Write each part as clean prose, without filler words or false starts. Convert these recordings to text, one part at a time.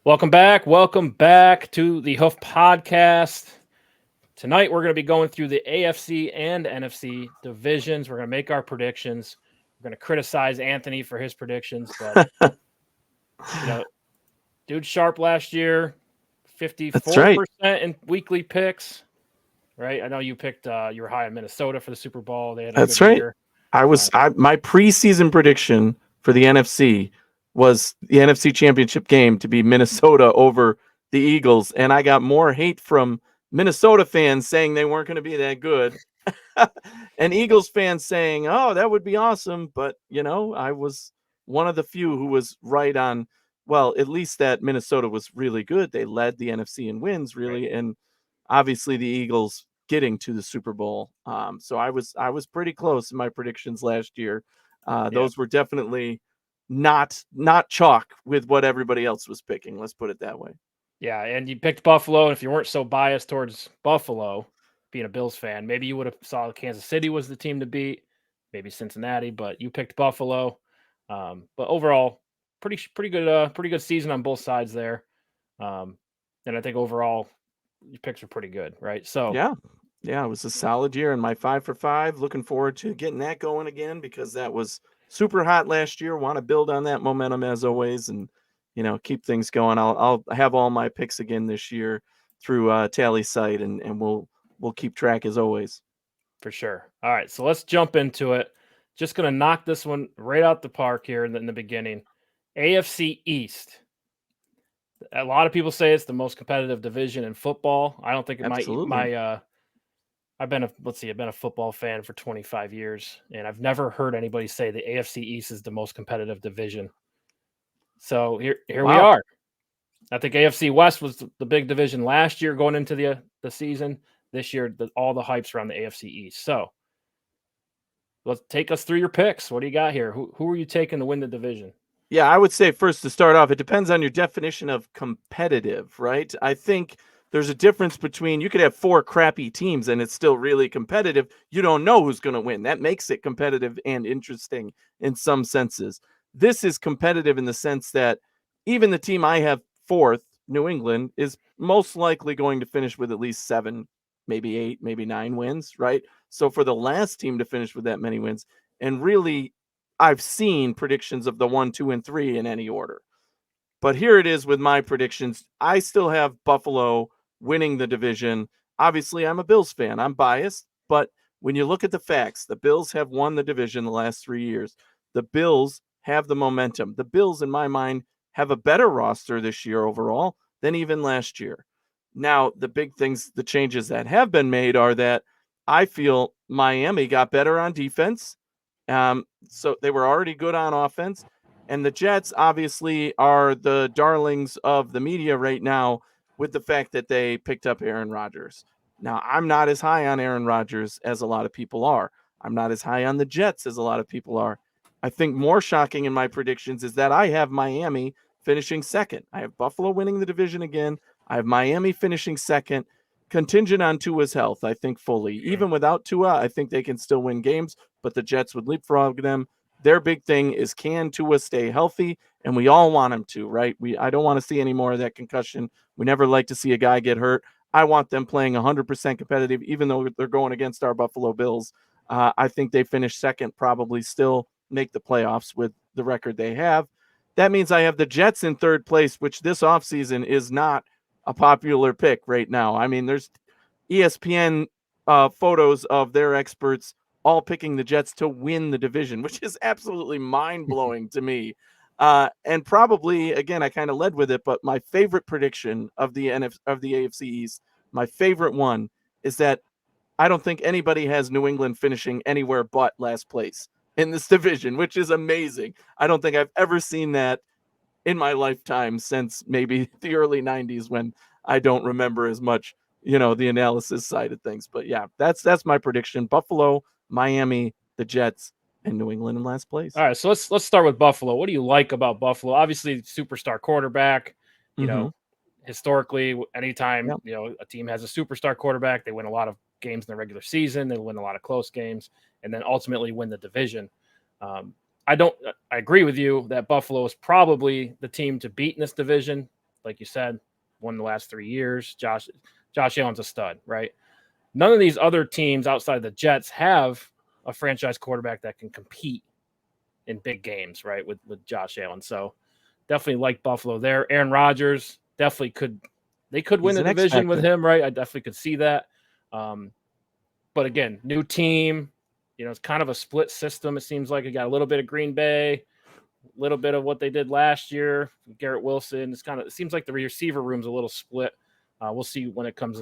Welcome back. Welcome back to the Hoof Podcast. Tonight, we're going to be going through the AFC and NFC divisions. We're going to make our predictions. We're going to criticize Anthony for his predictions, but, dude sharp last year, That's right. 54% in weekly picks, right? I know you picked, you were high on Minnesota for the Super Bowl. They had a That's good right. year. My preseason prediction for the NFC was the NFC Championship game to be Minnesota over the Eagles, and I got more hate from Minnesota fans saying they weren't going to be that good, and Eagles fans saying, "Oh, that would be awesome," but I was one of the few who was right on. Well, at least that Minnesota was really good. They led the NFC in wins, Right. really, and obviously the Eagles getting to the Super Bowl. So I was pretty close in my predictions last year. Yeah. Those were definitely not chalk with what everybody else was picking. Let's put it that way. Yeah. And you picked Buffalo. And if you weren't so biased towards Buffalo, being a Bills fan, maybe you would have saw Kansas City was the team to beat, maybe Cincinnati, but you picked Buffalo. But overall, pretty good season on both sides there. And I think overall, your picks are pretty good, right? So Yeah. Yeah, it was a solid year, and my 5 for 5. Looking forward to getting that going again because that was super hot last year. Want to build on that momentum as always, and keep things going. I'll have all my picks again this year through Tally site, and we'll keep track as always. for sure. All right, so let's jump into it. Just gonna knock this one right out the park here in the beginning. AFC East. A lot of people say it's the most competitive division in football. I don't think it might Absolutely. I've been a football fan for 25 years, and I've never heard anybody say the AFC East is the most competitive division. So here we Wow. are. I think AFC West was the big division last year going into the season. This year, all the hype's around the AFC East. So let's take us through your picks. What do you got here? Who are you taking to win the division? Yeah, I would say first to start off, it depends on your definition of competitive, right? I think there's a difference between you could have 4 crappy teams and it's still really competitive. You don't know who's going to win. That makes it competitive and interesting in some senses. This is competitive in the sense that even the team I have fourth, New England, is most likely going to finish with at least 7, maybe 8, maybe 9 wins, right? So for the last team to finish with that many wins, and really I've seen predictions of the 1, 2, and 3 in any order. But here it is with my predictions. I still have Buffalo winning the division. Obviously, I'm a Bills fan. I'm biased. But when you look at the facts, the Bills have won the division the last 3 years. The Bills have the momentum. The Bills, in my mind, have a better roster this year overall than even last year. Now, the big things, the changes that have been made are that I feel Miami got better on defense. So they were already good on offense. And the Jets obviously are the darlings of the media right now with the fact that they picked up Aaron Rodgers. Now, I'm not as high on Aaron Rodgers as a lot of people are. I'm not as high on the Jets as a lot of people are. I think more shocking in my predictions is that I have Miami finishing second. I have Buffalo winning the division again. I have Miami finishing second, contingent on Tua's health, I think fully. Even without Tua, I think they can still win games, but the Jets would leapfrog them. Their big thing is, can Tua stay healthy? And we all want him to, right? I don't want to see any more of that concussion. We never like to see a guy get hurt. I want them playing 100% competitive, even though they're going against our Buffalo Bills. I think they finish second, probably still make the playoffs with the record they have. That means I have the Jets in third place, which this offseason is not a popular pick right now. I mean, there's ESPN photos of their experts all picking the Jets to win the division, which is absolutely mind-blowing to me. And probably, again, I kind of led with it, but my favorite prediction of the AFC East, my favorite one, is that I don't think anybody has New England finishing anywhere but last place in this division, which is amazing. I don't think I've ever seen that in my lifetime since maybe the early 90s when I don't remember as much, the analysis side of things. But yeah, that's my prediction. Buffalo, Miami, the Jets, and New England in last place. All right, so let's start with Buffalo. What do you like about Buffalo? Obviously, superstar quarterback. You Mm-hmm. know, historically, anytime Yep. a team has a superstar quarterback, they win a lot of games in the regular season. They win a lot of close games, and then ultimately win the division. Um, I agree with you that Buffalo is probably the team to beat in this division. like you said, won the last 3 years. Josh Allen's a stud, right? None of these other teams outside the Jets have a franchise quarterback that can compete in big games, right? With Josh Allen. So definitely like Buffalo there. Aaron Rodgers definitely could win the division with him, right? I definitely could see that. But again, new team, it's kind of a split system. It seems like it got a little bit of Green Bay, a little bit of what they did last year. Garrett Wilson. It seems like the receiver room's a little split. We'll see when it comes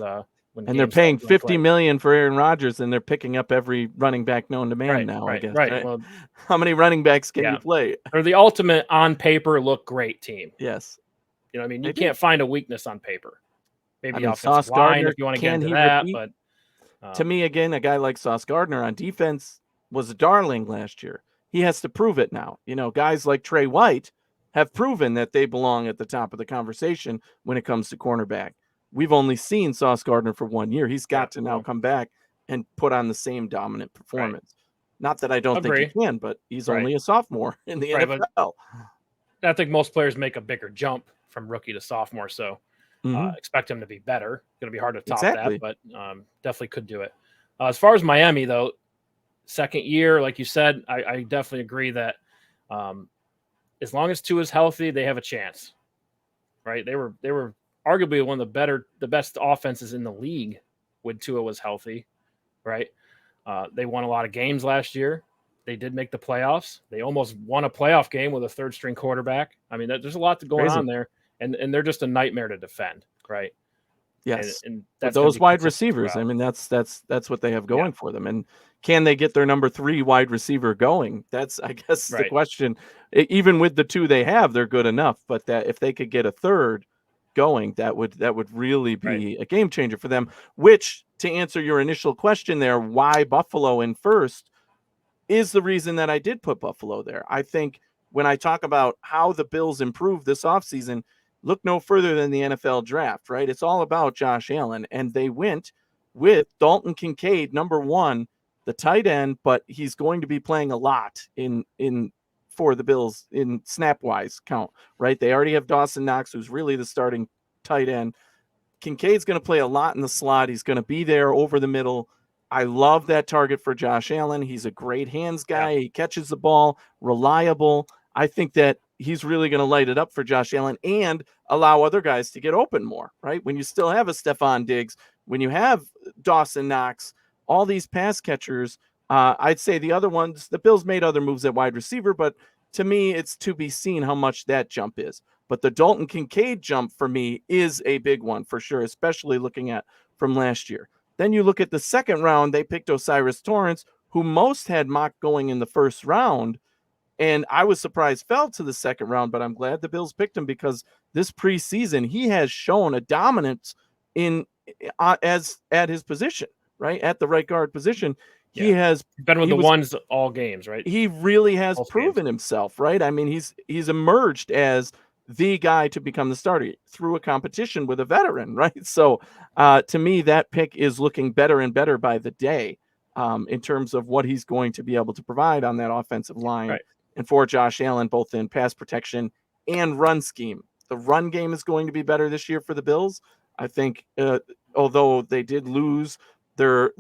and they're paying $50 million for Aaron Rodgers, and they're picking up every running back known to man now. I guess. Right. Well, how many running backs can you play? They're the ultimate on paper look great team. Yes. You can't find a weakness on paper. Maybe offensive Sauce line Gardner, if you want to get into that. But to me, again, a guy like Sauce Gardner on defense was a darling last year. He has to prove it now. Guys like Trey White have proven that they belong at the top of the conversation when it comes to cornerback. We've only seen Sauce Gardner for 1 year. He's got to now come back and put on the same dominant performance. Right. Not that I don't think he can, but he's only a sophomore in the NFL. I think most players make a bigger jump from rookie to sophomore, so expect him to be better. Going to be hard to top that, but definitely could do it. As far as Miami, though, second year, like you said, I definitely agree that as long as Tua is healthy, they have a chance. Right? They were arguably one of the best offenses in the league when Tua was healthy, right? They won a lot of games last year. They did make the playoffs. They almost won a playoff game with a third-string quarterback. I mean, there's a lot going on there, and they're just a nightmare to defend, right? Yes, and that's those wide receivers. Throughout. I mean, that's what they have going for them. And can they get their number 3 wide receiver going? That's, I guess, the question. Even with the 2 they have, they're good enough. But that if they could get a third going, that would really be a game changer for them. Which, to answer your initial question there, why Buffalo in first, is the reason that I did put Buffalo there. I think when I talk about how the Bills improved this offseason, look no further than the NFL draft, right? It's all about Josh Allen, and they went with Dalton Kincaid, number 1, the tight end, but he's going to be playing a lot in for the Bills in snap-wise count, right? They already have Dawson Knox, who's really the starting tight end. Kincaid's going to play a lot in the slot. He's going to be there over the middle. I love that target for Josh Allen. He's a great hands guy. Yeah. He catches the ball, reliable. I think that he's really going to light it up for Josh Allen and allow other guys to get open more, right? When you still have a Stephon Diggs, when you have Dawson Knox, all these pass catchers, I'd say the other ones, the Bills made other moves at wide receiver, but to me, it's to be seen how much that jump is. But the Dalton Kincaid jump for me is a big one for sure, especially looking at from last year. Then you look at the second round, they picked O'Cyrus Torrence, who most had mocked going in the first round. And I was surprised fell to the second round, but I'm glad the Bills picked him because this preseason, he has shown a dominance as at his position, right? At the right guard position. Yeah. He has been with the ones all games, right? He really has proven himself, right? I mean, he's emerged as the guy to become the starter through a competition with a veteran, right? So to me, that pick is looking better and better by the day in terms of what he's going to be able to provide on that offensive line. Right. And for Josh Allen, both in pass protection and run scheme. The run game is going to be better this year for the Bills. I think, although they did lose their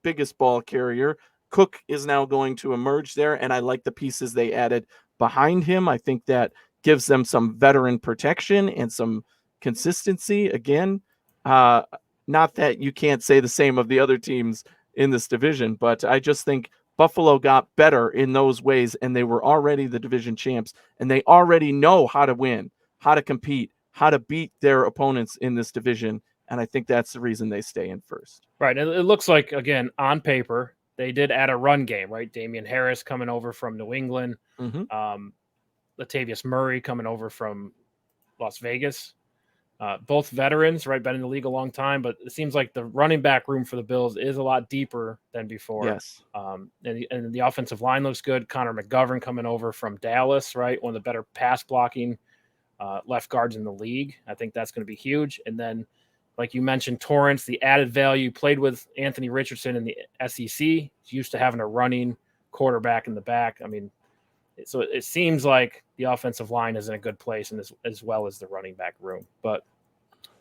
biggest ball carrier, Cook is now going to emerge there, and I like the pieces they added behind him. I think that gives them some veteran protection and some consistency. Again, not that you can't say the same of the other teams in this division, but I just think Buffalo got better in those ways, and they were already the division champs, and they already know how to win, how to compete, how to beat their opponents in this division, and I think that's the reason they stay in first. Right, and it looks like, again, on paper, they did add a run game, right? Damian Harris coming over from New England, Latavius Murray coming over from Las Vegas. Both veterans, right? Been in the league a long time, but it seems like the running back room for the Bills is a lot deeper than before. Yes. And the offensive line looks good. Connor McGovern coming over from Dallas, right? One of the better pass blocking left guards in the league. I think that's going to be huge. And then, like you mentioned, Torrance, the added value, played with Anthony Richardson in the SEC. He's used to having a running quarterback in the back. I mean, So it seems like the offensive line is in a good place, and as well as the running back room. But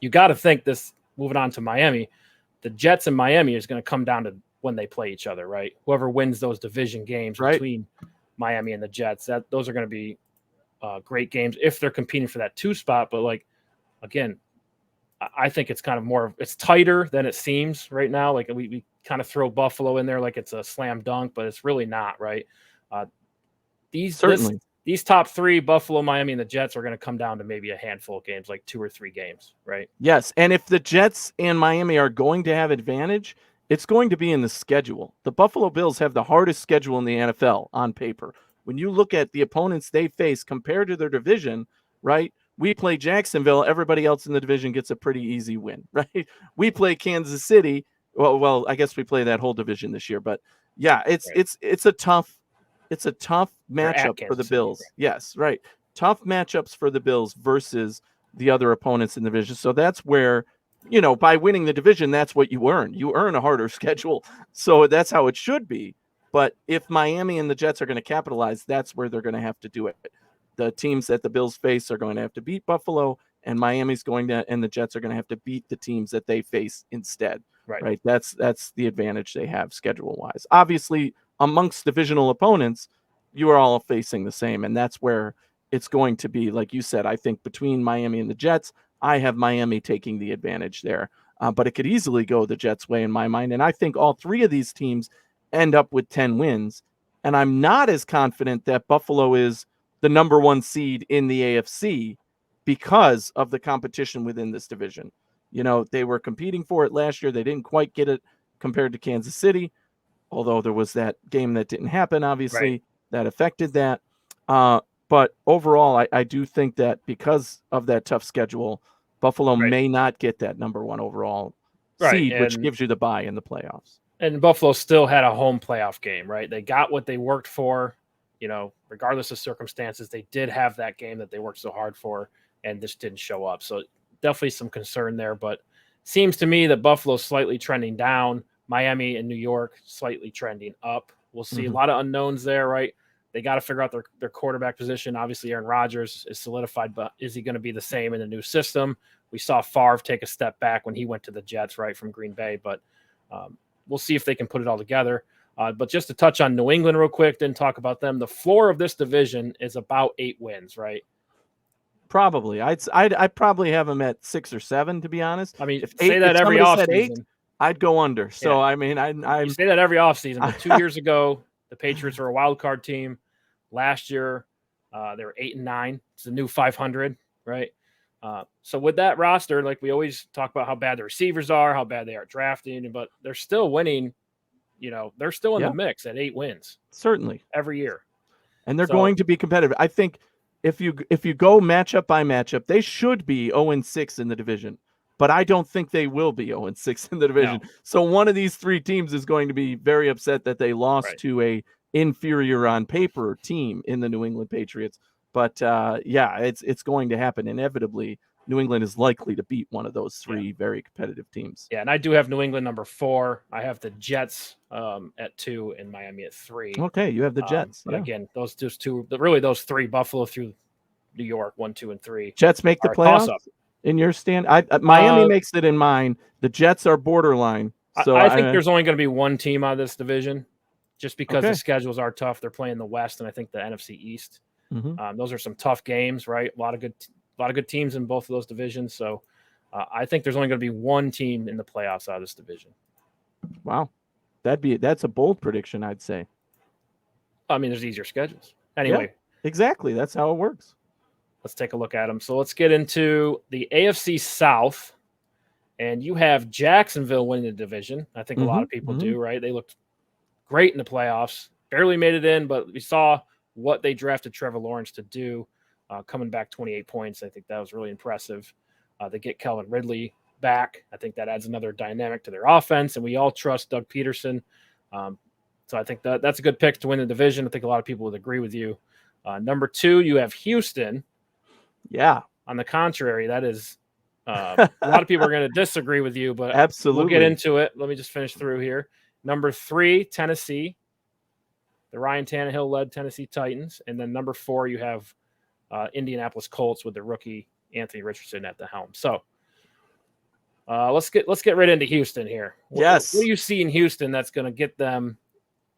you got to think this. Moving on to Miami, the Jets and Miami is going to come down to when they play each other, right? Whoever wins those division games Right. between Miami and the Jets, those are going to be great games if they're competing for that 2 spot. But like again, I think it's kind of it's tighter than it seems right now. Like we kind of throw Buffalo in there like it's a slam dunk, but it's really not, right? These top 3, Buffalo, Miami, and the Jets, are going to come down to maybe a handful of games, like 2 or 3 games, right? Yes, and if the Jets and Miami are going to have advantage, it's going to be in the schedule. The Buffalo Bills have the hardest schedule in the NFL on paper. When you look at the opponents they face compared to their division, right? We play Jacksonville, everybody else in the division gets a pretty easy win, right? We play Kansas City. Well, I guess we play that whole division this year, but yeah, it's a tough matchup for the Bills. Right? Yes, right. Tough matchups for the Bills versus the other opponents in the division. So that's where, by winning the division, that's what you earn. You earn a harder schedule. So that's how it should be. But if Miami and the Jets are going to capitalize, that's where they're going to have to do it. The teams that the Bills face are going to have to beat Buffalo, and and the Jets are going to have to beat the teams that they face instead. Right? That's the advantage they have schedule-wise. Obviously, amongst divisional opponents, you are all facing the same, and that's where it's going to be, like you said. I think between Miami and the Jets, I have Miami taking the advantage there, but it could easily go the Jets' way in my mind, and I think all 3 of these teams end up with 10 wins, and I'm not as confident that Buffalo is the number 1 seed in the AFC because of the competition within this division. They were competing for it last year. They didn't quite get it compared to Kansas City, although there was that game that didn't happen, obviously, that affected that. But overall, I do think that because of that tough schedule, Buffalo may not get that number 1 overall seed, which gives you the bye in the playoffs. And Buffalo still had a home playoff game, right? They got what they worked for, regardless of circumstances. They did have that game that they worked so hard for, and this didn't show up. So definitely some concern there, but seems to me that Buffalo's slightly trending down. Miami and New York slightly trending up. We'll see a lot of unknowns there, right? They got to figure out their quarterback position. Obviously, Aaron Rodgers is solidified, but is he going to be the same in the new system? We saw Favre take a step back when he went to the Jets, right, from Green Bay, but we'll see if they can put it all together. But just to touch on New England real quick, didn't talk about them. The floor of this division is about 8 wins, right? Probably. I'd probably have them at 6 or 7, to be honest. I mean, if every offseason. I'd go under. So, I mean, you say that every offseason, but 2 years ago, the Patriots were a wild card team. Last year, they were 8-9. It's a new 500, right? So with that roster, like we always talk about how bad the receivers are, how bad they are drafting, but they're still winning. They're still in the mix at 8 wins. Certainly. Every year. And they're going to be competitive. I think if you go matchup by matchup, they should be 0-6 in the division. But I don't think they will be 0-6 in the division. No. So one of these 3 teams is going to be very upset that they lost to a inferior on paper team in the New England Patriots. But it's going to happen inevitably. New England is likely to beat one of those 3 very competitive teams. Yeah, and I do have New England number 4. I have the Jets at 2 and Miami at 3. Okay, you have the Jets. But again, those 3, Buffalo through New York, 1, 2, and 3. Jets make the playoffs in your stand? Miami makes it in mine. The Jets are borderline. So I think there's only going to be 1 team out of this division just because the schedules are tough. They're playing the West and I think the NFC East. Those are some tough games, right? A lot of good teams in both of those divisions. So I think there's only going to be 1 team in the playoffs out of this division. Wow. That's a bold prediction, I'd say. I mean, there's easier schedules. Anyway. Yeah, exactly. That's how it works. Let's take a look at them. So let's get into the AFC South. And you have Jacksonville winning the division. I think a lot of people do, right? They looked great in the playoffs. Barely made it in, but we saw what they drafted Trevor Lawrence to do, coming back 28 points. I think that was really impressive. They get Calvin Ridley back. I think that adds another dynamic to their offense, and we all trust Doug Peterson. So I think that's a good pick to win the division. I think a lot of people would agree with you. Number 2, you have Houston. Yeah. On the contrary, that is a lot of people are going to disagree with you, but absolutely, we'll get into it. Let me just finish through here. Number 3, Tennessee. the Ryan Tannehill-led Tennessee Titans, and then number 4 you have Indianapolis Colts with the rookie Anthony Richardson at the helm. So let's get right into Houston here. Yes. What do you see in Houston that's going to get them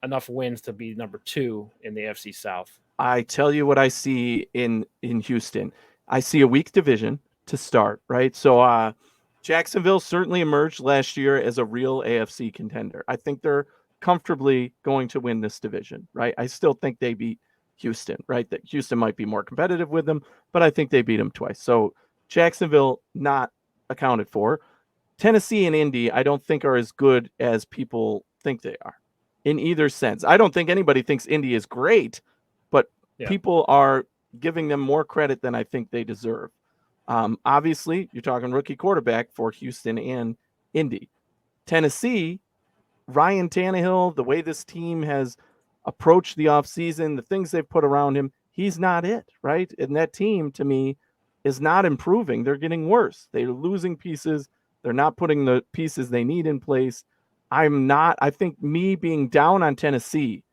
enough wins to be number 2 in the AFC South? I tell you what I see in Houston. I see a weak division to start, right? So Jacksonville certainly emerged last year as a real AFC contender. I think they're comfortably going to win this division, right? I still think they beat Houston, right? That Houston might be more competitive with them, but I think they beat them twice. So Jacksonville not accounted for. Tennessee and Indy, I don't think are as good as people think they are in either sense. I don't think anybody thinks Indy is great, but people are giving them more credit than I think they deserve. Obviously, you're talking rookie quarterback for Houston and Indy. Tennessee, Ryan Tannehill, the way this team has approached the offseason, the things they've put around him, he's not it, right? And that team, to me, is not improving. They're getting worse. They're losing pieces. They're not putting the pieces they need in place. I think me being down on Tennessee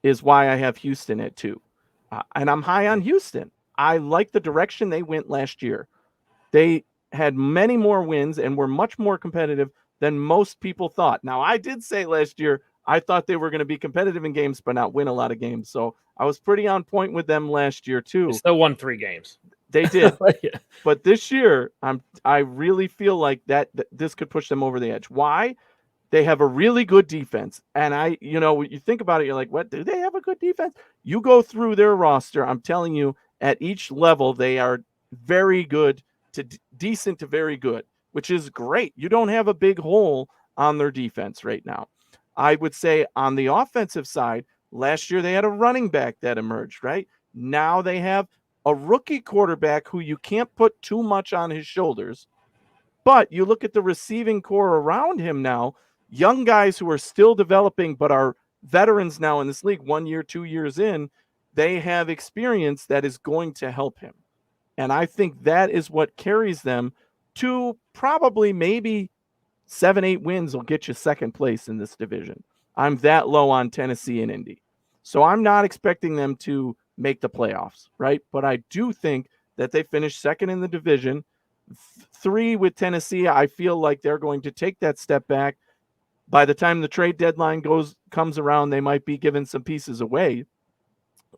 is why I have Houston at 2. And I'm high on Houston. I like the direction they went last year. They had many more wins and were much more competitive than most people thought. Now, I did say last year, I thought they were going to be competitive in games, but not win a lot of games. So I was pretty on point with them last year too. They still won 3 games. They did. But this year, I really feel like that this could push them over the edge. Why? They have a really good defense. And you think about it, you're like, what? Do they have a good defense? You go through their roster. I'm telling you, at each level, they are very good to decent to very good, which is great. You don't have a big hole on their defense right now. I would say on the offensive side, last year they had a running back that emerged, right? Now they have a rookie quarterback who you can't put too much on his shoulders. But you look at the receiving core around him now, young guys who are still developing but are veterans now in this league, 1 year, 2 years in, they have experience that is going to help him. And I think that is what carries them to probably maybe 7-8 wins will get you second place in this division. I'm that low on Tennessee and Indy. So I'm not expecting them to make the playoffs, right? But I do think that they finish second in the division. 3 with Tennessee, I feel like they're going to take that step back. By the time the trade deadline comes around, they might be giving some pieces away,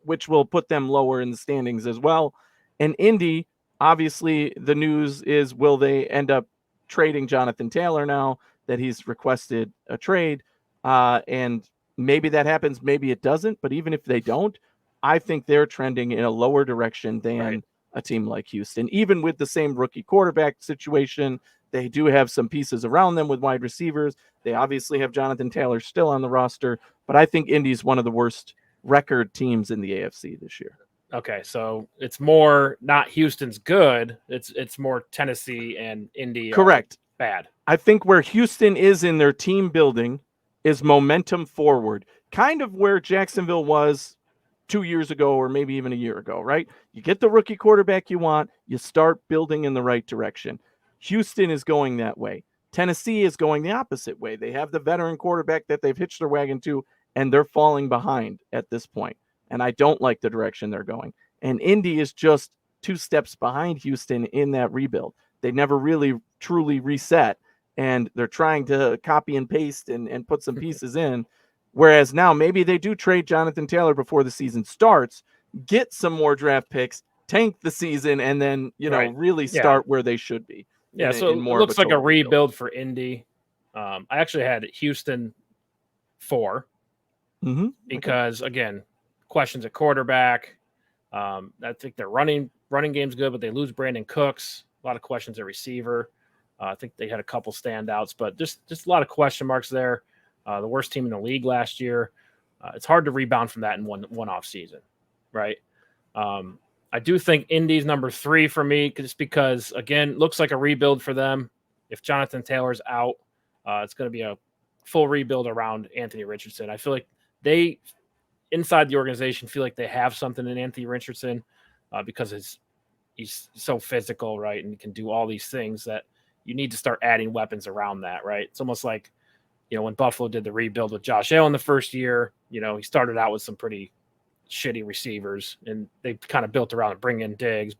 which will put them lower in the standings as well. And Indy, obviously, the news is, will they end up trading Jonathan Taylor now that he's requested a trade? And maybe that happens, maybe it doesn't. But even if they don't, I think they're trending in a lower direction than a team like Houston. Even with the same rookie quarterback situation, they do have some pieces around them with wide receivers. They obviously have Jonathan Taylor still on the roster. But I think Indy's one of the worst record teams in the AFC this year. Okay, so it's more not Houston's good. It's more Tennessee and Indy. Correct. Bad. I think where Houston is in their team building is momentum forward, kind of where Jacksonville was 2 years ago or maybe even a year ago, right? You get the rookie quarterback you want, you start building in the right direction. Houston is going that way. Tennessee is going the opposite way. They have the veteran quarterback that they've hitched their wagon to, and they're falling behind at this point. And I don't like the direction they're going. And Indy is just 2 steps behind Houston in that rebuild. They never really truly reset, and they're trying to copy and paste and put some pieces in. Whereas now maybe they do trade Jonathan Taylor before the season starts, get some more draft picks, tank the season, and then, really start where they should be. Yeah, so it looks like a rebuild for Indy. I actually had Houston 4 because, again, questions at quarterback. I think their running game's good, but they lose Brandon Cooks. A lot of questions at receiver. I think they had a couple standouts, but just a lot of question marks there. The worst team in the league last year. It's hard to rebound from that in one off season, right? I do think Indy's number 3 for me, just because, again, looks like a rebuild for them. If Jonathan Taylor's out, it's going to be a full rebuild around Anthony Richardson. I feel like they, inside the organization, feel like they have something in Anthony Richardson because he's so physical, right? And he can do all these things that you need to start adding weapons around that, right? It's almost like, when Buffalo did the rebuild with Josh Allen the first year, He started out with some pretty shitty receivers, and they kind of built around it. Bring in Diggs,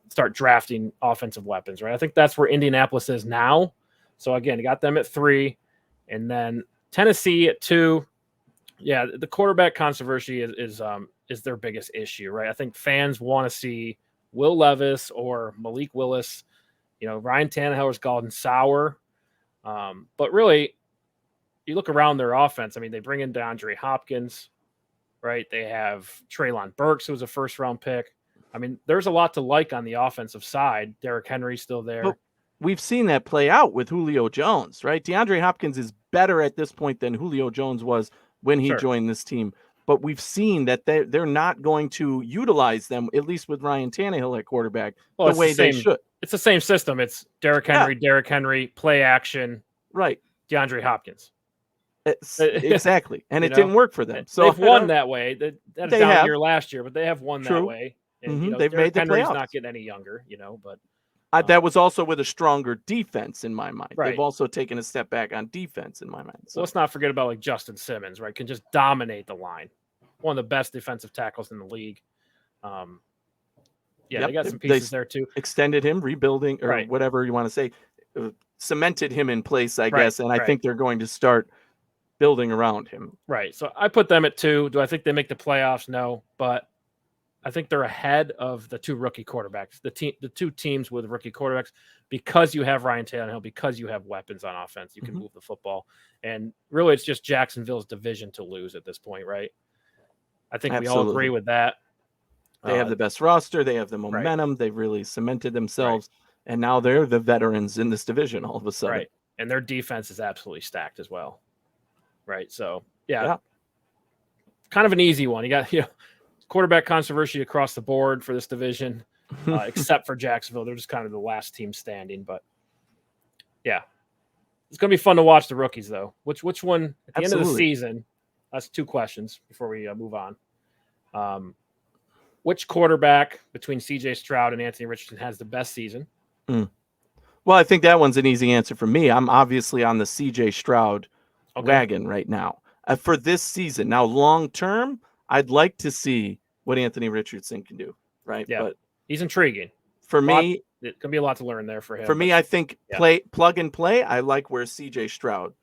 start drafting offensive weapons, right? I think that's where Indianapolis is now. So again, you got them at 3, and then Tennessee at 2. Yeah, the quarterback controversy is their biggest issue, right? I think fans want to see Will Levis or Malik Willis. Ryan Tannehill has gone sour, but really, you look around their offense. I mean, they bring in DeAndre Hopkins, right? They have Treylon Burks, who was a first-round pick. I mean, there's a lot to like on the offensive side. Derrick Henry's still there. But we've seen that play out with Julio Jones, right? DeAndre Hopkins is better at this point than Julio Jones was when he joined this team. But we've seen that they're not going to utilize them, at least with Ryan Tannehill at quarterback, the way they should. It's the same system. It's Derrick Henry, play action, right? DeAndre Hopkins. Exactly. And it didn't work for them. So they've won that way. That's down year last year, but they have won that way. And, they've made the Henry's playoffs. Not getting any younger, but that was also with a stronger defense in my mind. Right. They've also taken a step back on defense in my mind. So let's not forget about Justin Simmons, right? Can just dominate the line. One of the best defensive tackles in the league. They got some pieces there too. Extended him, rebuilding, or whatever you want to say, cemented him in place, I guess. And I think they're going to start building around him. Right. So I put them at 2. Do I think they make the playoffs? No, but I think they're ahead of the 2 rookie quarterbacks, the 2 teams with rookie quarterbacks, because you have Ryan Tannehill, because you have weapons on offense. You can move the football. And really, it's just Jacksonville's division to lose at this point, right? I think we all agree with that. They have the best roster. They have the momentum. They've really cemented themselves. And now they're the veterans in this division all of a sudden. Right. And their defense is absolutely stacked as well. Right. So, kind of an easy one. You got, quarterback controversy across the board for this division, except for Jacksonville. They're just kind of the last team standing. But, it's going to be fun to watch the rookies, though. Which one at the end of the season? That's 2 questions before we move on. Which quarterback between C.J. Stroud and Anthony Richardson has the best season? Well, I think that one's an easy answer for me. I'm obviously on the C.J. Stroud wagon right now for this season. Now, long term, I'd like to see what Anthony Richardson can do, right? Yeah, but he's intriguing. For me, it can be a lot to learn there for him. For me, I think plug and play. I like where C.J. Stroud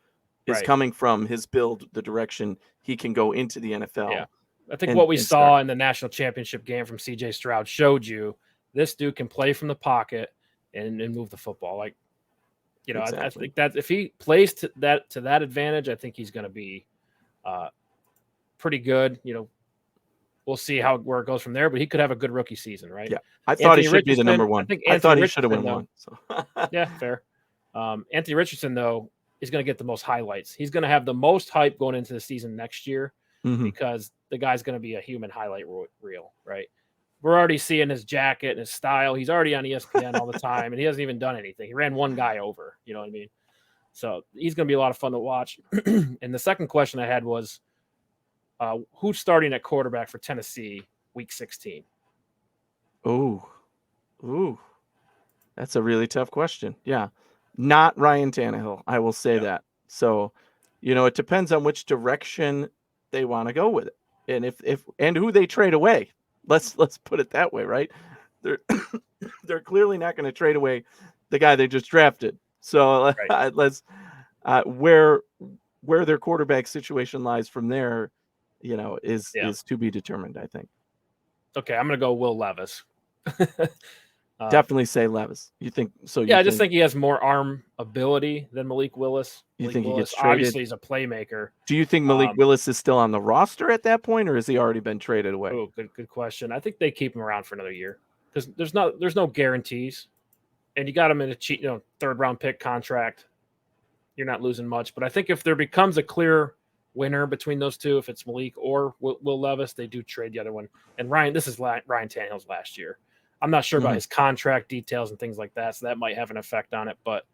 is coming from, his build, the direction he can go into the NFL. Yeah. I think what we saw in the national championship game from C.J. Stroud showed you this dude can play from the pocket and move the football. Like, I think that if he plays to that advantage, I think he's going to be pretty good. We'll see where it goes from there, but he could have a good rookie season, right? Yeah, I thought he should be the number 1. I thought he should have won one. So. Yeah, fair. Anthony Richardson, though, is going to get the most highlights. He's going to have the most hype going into the season next year because the guy's going to be a human highlight reel, right? We're already seeing his jacket and his style. He's already on ESPN all the time, and he hasn't even done anything. He ran one guy over, you know what I mean? So he's going to be a lot of fun to watch. And the second question I had was, who's starting at quarterback for Tennessee week 16? Ooh, that's a really tough question. Yeah, not Ryan Tannehill. I will say that. So, it depends on which direction they want to go with it, and if who they trade away. Let's put it that way, right? They're clearly not going to trade away the guy they just drafted. So let's where their quarterback situation lies from there, is to be determined, I think. Okay, I'm going to go Will Levis. Definitely say Levis. You think so? I just think he has more arm ability than Malik Willis. You think he gets traded? Obviously, he's a playmaker. Do you think Malik Willis is still on the roster at that point, or has he already been traded away? Oh, good question. I think they keep him around for another year because there's no guarantees, and you got him in a third round pick contract. You're not losing much, but I think if there becomes a clear winner between those two, if it's Malik or Will Levis, they do trade the other one. And this is Ryan Tannehill's last year. I'm not sure about his contract details and things like that, so that might have an effect on it. But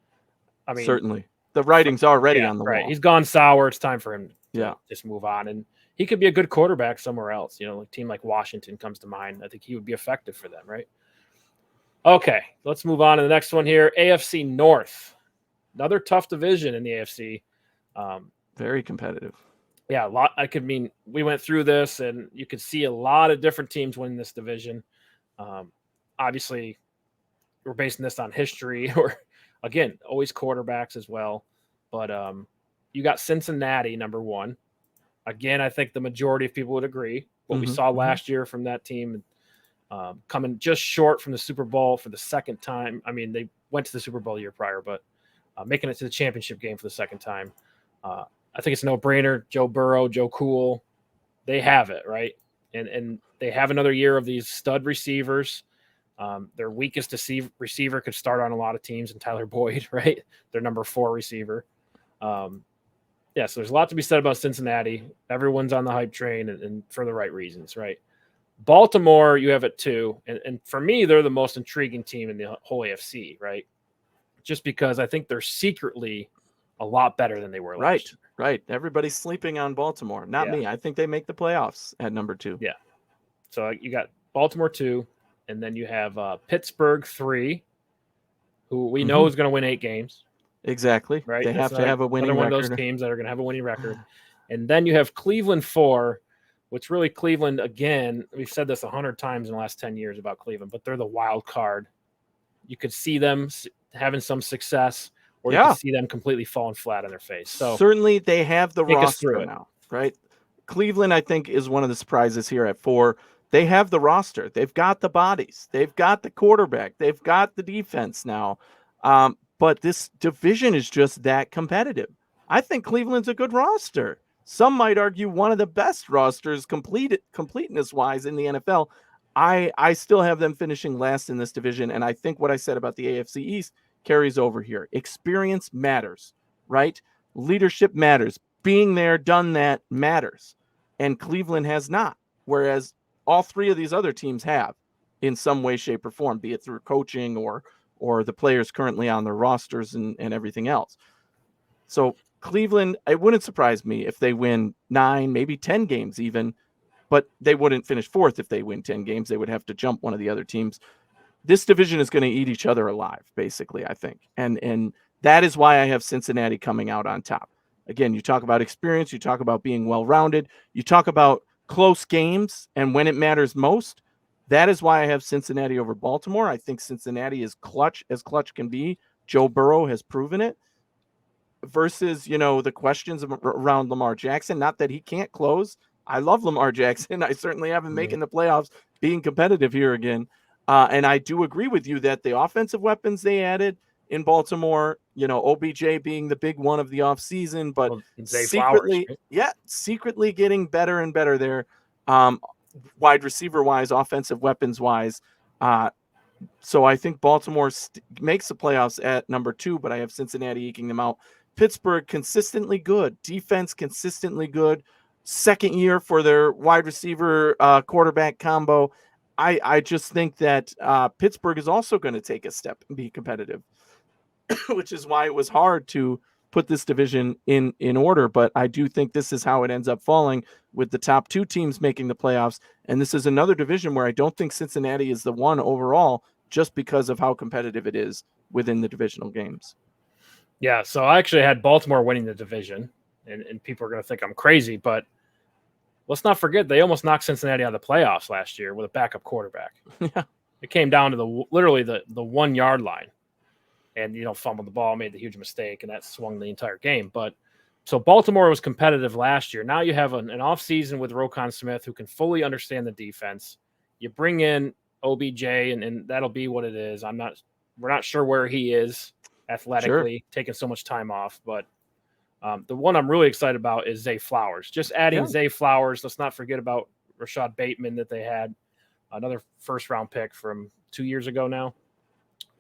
I mean, certainly the writing's already on the wall. He's gone sour. It's time for him to just move on, and he could be a good quarterback somewhere else. A team like Washington comes to mind. I think he would be effective for them, right? Okay, let's move on to the next one here. AFC North, another tough division in the AFC. Very competitive. Yeah, a lot. We went through this, and you could see a lot of different teams winning this division. Obviously, we're basing this on history, or again, always quarterbacks as well. But you got Cincinnati number one. Again, I think the majority of people would agree. What we saw last year from that team, coming just short from the Super Bowl for the second time. I mean, they went to the Super Bowl the year prior, but making it to the championship game for the second time. I think it's a no-brainer. Joe Burrow, Joe Cool, they have it, right? And they have another year of these stud receivers. Their weakest receiver could start on a lot of teams, and Tyler Boyd, right? Their number 4 receiver. So there's a lot to be said about Cincinnati. Everyone's on the hype train, and for the right reasons, right? Baltimore, you have it too. And for me, they're the most intriguing team in the whole AFC, right? Just because I think they're secretly a lot better than they were last year. Right. Everybody's sleeping on Baltimore. Not me. I think they make the playoffs at number 2. Yeah. So you got Baltimore 2, and then you have Pittsburgh 3, who we know is going to win 8 games. Exactly. Right. They have to have a winning record. One of those teams that are going to have a winning record. And then you have Cleveland 4, which really Cleveland, again, we've said this 100 times in the last 10 years about Cleveland, but they're the wild card. You could see them having some success, or you could see them completely falling flat on their face. So certainly they have the roster now, right? Cleveland, I think, is one of the surprises here at 4. They have the roster. They've got the bodies. They've got the quarterback. They've got the defense now. But this division is just that competitive. I think Cleveland's a good roster. Some might argue one of the best rosters completeness-wise in the NFL. I still have them finishing last in this division, and I think what I said about the AFC East carries over here. Experience matters, right? Leadership matters. Being there, done that matters. And Cleveland has not, whereas all 3 of these other teams have in some way, shape, or form, be it through coaching or the players currently on their rosters and everything else. So Cleveland, it wouldn't surprise me if they win 9, maybe 10 games even, but they wouldn't finish 4th if they win 10 games. They would have to jump one of the other teams. This division is going to eat each other alive, basically, I think. And that is why I have Cincinnati coming out on top. Again, you talk about experience, you talk about being well-rounded, you talk about close games and when it matters most. That is why I have Cincinnati over Baltimore. I think Cincinnati is clutch as clutch can be. Joe Burrow has proven it. Versus, the questions around Lamar Jackson. Not that he can't close. I love Lamar Jackson. I certainly have him making the playoffs, being competitive here again. And I do agree with you that the offensive weapons they added in Baltimore, OBJ being the big one of the offseason, but secretly getting better and better there, wide receiver-wise, offensive weapons-wise. So I think Baltimore makes the playoffs at number 2, but I have Cincinnati eking them out. Pittsburgh, consistently good. Defense, consistently good. Second year for their wide receiver quarterback combo. I just think that Pittsburgh is also going to take a step and be competitive, which is why it was hard to put this division in order. But I do think this is how it ends up falling, with the top 2 teams making the playoffs. And this is another division where I don't think Cincinnati is the one overall, just because of how competitive it is within the divisional games. Yeah, so I actually had Baltimore winning the division, and people are going to think I'm crazy, but let's not forget they almost knocked Cincinnati out of the playoffs last year with a backup quarterback. Yeah. It came down to literally the 1-yard line, and fumbled the ball, made the huge mistake, and that swung the entire game. But so Baltimore was competitive last year. Now you have an offseason with Roquan Smith, who can fully understand the defense. You bring in OBJ, and that'll be what it is. We're not sure where he is athletically, taking so much time off, but the one I'm really excited about is Zay Flowers. Just adding Zay Flowers. Let's not forget about Rashad Bateman that they had, another first-round pick from 2 years ago now.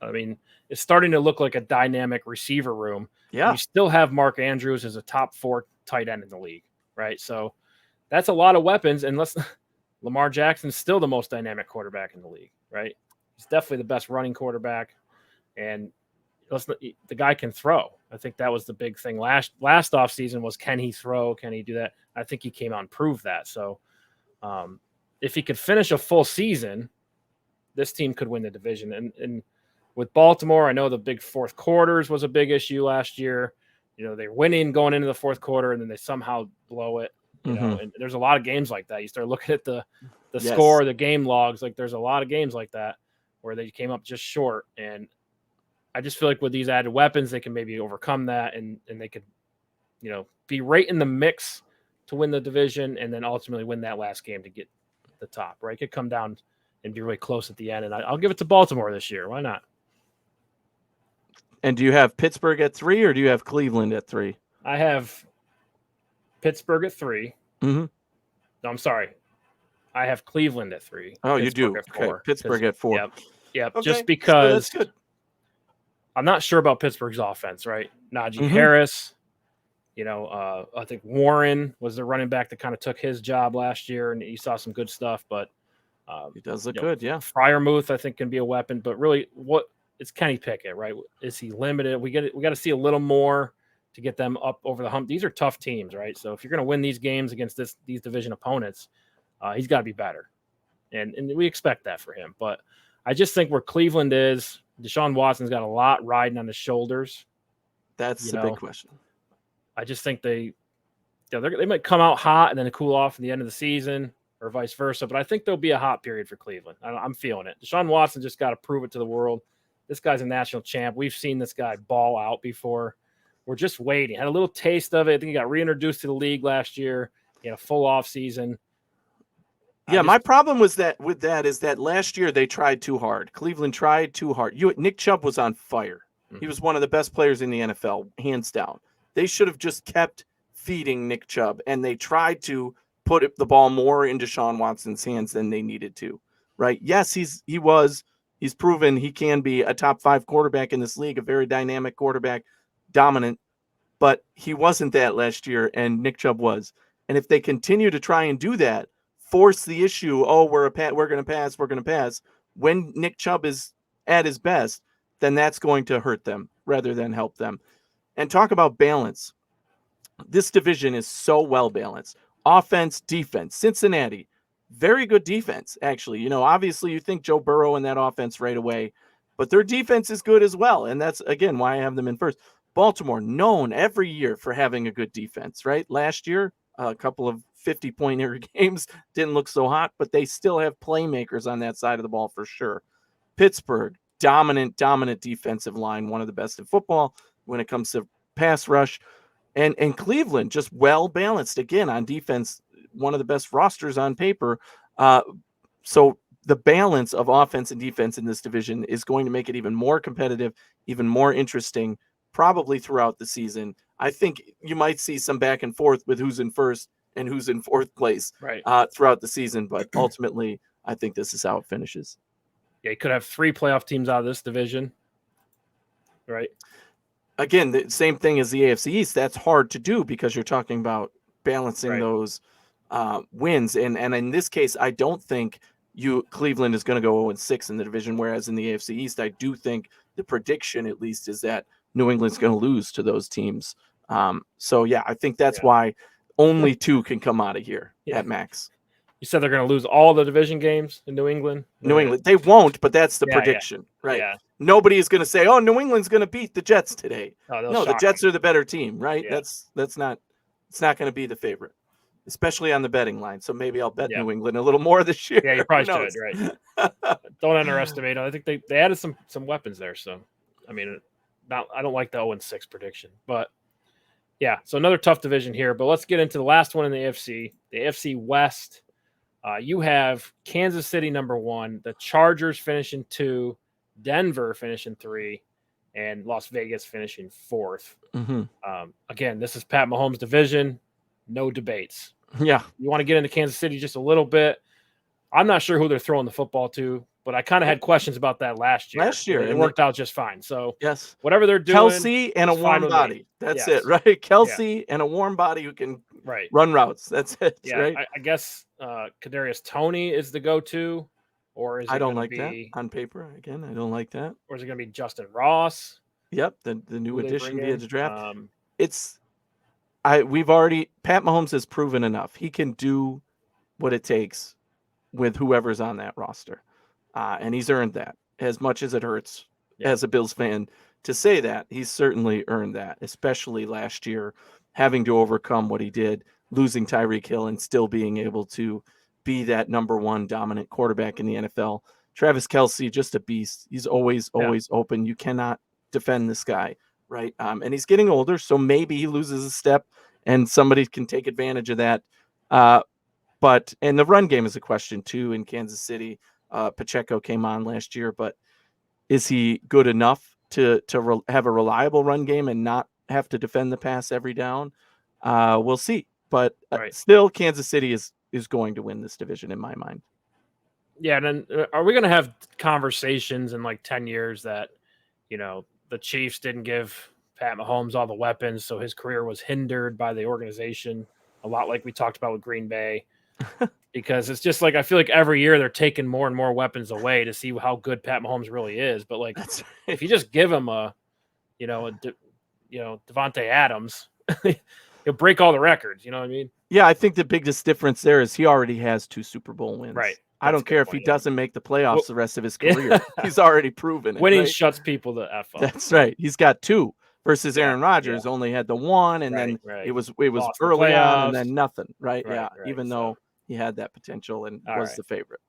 I mean, it's starting to look like a dynamic receiver room. Yeah. You still have Mark Andrews as a top 4 tight end in the league, right? So that's a lot of weapons, and Lamar Jackson's still the most dynamic quarterback in the league, right? He's definitely the best running quarterback, and the guy can throw. I think that was the big thing last offseason was, can he throw? Can he do that? I think he came out and proved that. So if he could finish a full season, this team could win the division. And with Baltimore, I know the big fourth quarters was a big issue last year. They're winning going into the fourth quarter, and then they somehow blow it. You know, and there's a lot of games like that. You start looking at the Yes. score, the game logs. Like there's a lot of games like that where they came up just short. And I just feel like with these added weapons, they can maybe overcome that, and they could, you know, be right in the mix to win the division, and then ultimately win that last game to get the top. Right, it could come down and be really close at the end. And I'll give it to Baltimore this year. Why not? And do you have Pittsburgh at 3, or do you have Cleveland at 3? I have Pittsburgh at 3. Mm-hmm. No, I'm sorry. I have Cleveland at 3. Oh, Pittsburgh you do. At 4, okay. Pittsburgh at 4. Yep. Okay. Just because that's good. I'm not sure about Pittsburgh's offense, right? Najee Mhm. Harris, you know, I think Warren was the running back that kind of took his job last year, and he saw some good stuff. But He does look you know, good, yeah. Freiermuth, I think, can be a weapon. But really, it's Kenny Pickett, right? Is he limited? We got to see a little more to get them up over the hump. These are tough teams, right? So if you're going to win these games against these division opponents, he's got to be better, and we expect that for him. But I just think where Cleveland is, Deshaun Watson's got a lot riding on his shoulders. That's the big question. I just think they might come out hot and then cool off in the end of the season, or vice versa. But I think there'll be a hot period for Cleveland. I'm feeling it. Deshaun Watson just got to prove it to the world. This guy's a national champ. We've seen this guy ball out before. We're just waiting. Had a little taste of it. I think he got reintroduced to the league last year. He had a full off season. Yeah, my problem was that last year they tried too hard. Cleveland tried too hard. Nick Chubb was on fire. He was one of the best players in the NFL, hands down. They should have just kept feeding Nick Chubb, and they tried to put the ball more in Deshaun Watson's hands than they needed to. Right? Yes, he's proven he can be a top 5 quarterback in this league, a very dynamic quarterback, dominant, but he wasn't that last year, and Nick Chubb was. And if they continue to try and do that, force the issue, we're going to pass, when Nick Chubb is at his best, then that's going to hurt them rather than help them. And talk about balance. This division is so well balanced. Offense, defense. Cincinnati, very good defense, actually. You know, obviously you think Joe Burrow in that offense right away, but their defense is good as well. And that's, again, why I have them in first. Baltimore, known every year for having a good defense, right? Last year, a couple of 50-point games didn't look so hot, but they still have playmakers on that side of the ball for sure. Pittsburgh, dominant defensive line, one of the best in football when it comes to pass rush. And Cleveland, just well balanced again on defense, one of the best rosters on paper. So the balance of offense and defense in this division is going to make it even more competitive, even more interesting, probably throughout the season. I think you might see some back and forth with who's in first and who's in fourth place throughout the season. But ultimately, I think this is how it finishes. Yeah, you could have 3 playoff teams out of this division, right? Again, the same thing as the AFC East. That's hard to do because you're talking about balancing those wins. And in this case, I don't think Cleveland is going to go 0-6 in the division, whereas in the AFC East, I do think the prediction, at least, is that New England's going to lose to those teams. So, yeah, I think that's why only 2 can come out of here at max. You said they're going to lose all the division games in New England? New England. They won't, but that's the prediction, right? Yeah. Nobody is going to say, New England's going to beat the Jets today. No, the Jets are the better team, right? Yeah. It's not going to be the favorite, especially on the betting line. So maybe I'll bet New England a little more this year. Yeah, you probably should, right? Don't underestimate them. I think they added some weapons there. So, I mean, I don't like the 0-6 prediction, but yeah. So another tough division here. But let's get into the last one in the AFC, the AFC West. You have Kansas City number 1, the Chargers finishing 2, Denver finishing 3, and Las Vegas finishing 4th. Mm-hmm. Again, this is Pat Mahomes' division. No debates. Yeah. You want to get into Kansas City just a little bit. I'm not sure who they're throwing the football to, but I kind of had questions about that last year. It worked out just fine. So yes, whatever they're doing, Kelsey and a warm body. That's it, right? Kelsey and a warm body who can run routes. That's it. Yeah, right? I guess Kadarius Toney is the go-to, or is it I don't like that on paper. Again, I don't like that. Or is it going to be Justin Ross? Yep, the new addition via the draft. Pat Mahomes has proven enough. He can do what it takes with whoever's on that roster. And he's earned that. As much as it hurts as a Bills fan to say that, he's certainly earned that, especially last year, having to overcome what he did losing Tyreek Hill and still being able to be that number one dominant quarterback in the NFL. Travis Kelce, just a beast. He's always open. You cannot defend this guy, right? And he's getting older, so maybe he loses a step and somebody can take advantage of that. And the run game is a question too in Kansas City. Pacheco came on last year, but is he good enough to have a reliable run game and not have to defend the pass every down? We'll see. But still, Kansas City is going to win this division in my mind. Yeah, and then are we going to have conversations in like 10 years that, the Chiefs didn't give Pat Mahomes all the weapons, so his career was hindered by the organization, a lot like we talked about with Green Bay? Because it's just like I feel like every year they're taking more and more weapons away to see how good Pat Mahomes really is. But like, if you just give him Devontae Adams, he'll break all the records. You know what I mean? Yeah, I think the biggest difference there is he already has 2 Super Bowl wins. Right. I don't care if he doesn't make the playoffs the rest of his career. He's already proven it. Winning shuts people the F up. That's right. He's got 2 versus Aaron Rodgers only had the 1, and then it was early on and then nothing. Right. Even though he had that potential and was the favorite.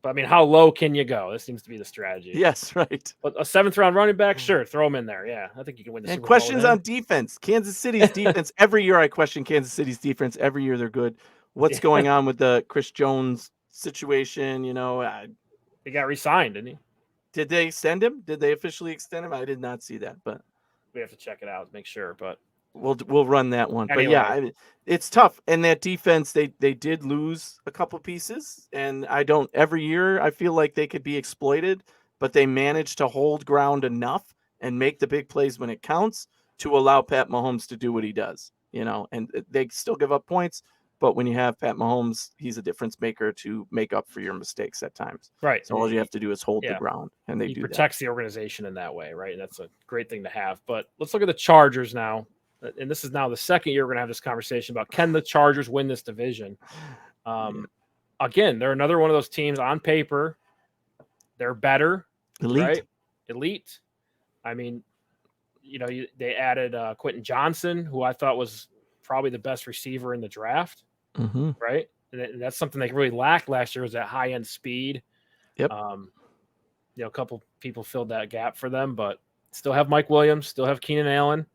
But I mean, how low can you go? This seems to be the strategy. Yes, right. But a 7th round running back, sure, throw him in there. Yeah, I think you can win the Super Bowl. And questions on defense. Kansas City's defense. Every year I question Kansas City's defense. Every year they're good. What's going on with the Chris Jones situation? He got re-signed, didn't he? Did they extend him? Did they officially extend him? I did not see that, but we have to check it out to make sure. But we'll run that one. Anyway. But yeah, it's tough. And that defense, they did lose a couple pieces, and every year I feel like they could be exploited, but they managed to hold ground enough and make the big plays when it counts to allow Pat Mahomes to do what he does. And they still give up points. But when you have Pat Mahomes, he's a difference maker to make up for your mistakes at times. Right. So all you have to do is hold the ground, and he protects the organization in that way, right? And that's a great thing to have. But let's look at the Chargers now. And this is now the second year we're going to have this conversation about can the Chargers win this division? Again, they're another one of those teams on paper. They're better. Elite. Right? Elite. I mean, they added Quentin Johnson, who I thought was probably the best receiver in the draft. Mm-hmm. Right. And that's something they really lacked last year was that high end speed. Yep. A couple people filled that gap for them, but still have Mike Williams, still have Keenan Allen.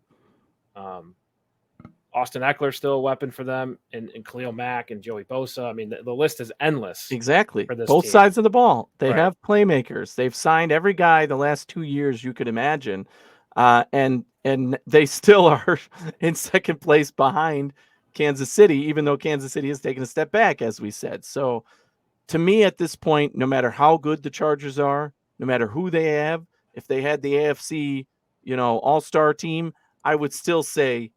Austin Eckler still a weapon for them, and Khalil Mack and Joey Bosa. I mean, the list is endless. Exactly. For this Both team. sides of the ball. They have playmakers. They've signed every guy the last 2 years you could imagine. And they still are in second place behind Kansas City, even though Kansas City has taken a step back, as we said. So to me at this point, no matter how good the Chargers are, no matter who they have, if they had the AFC, all-star team, I would still say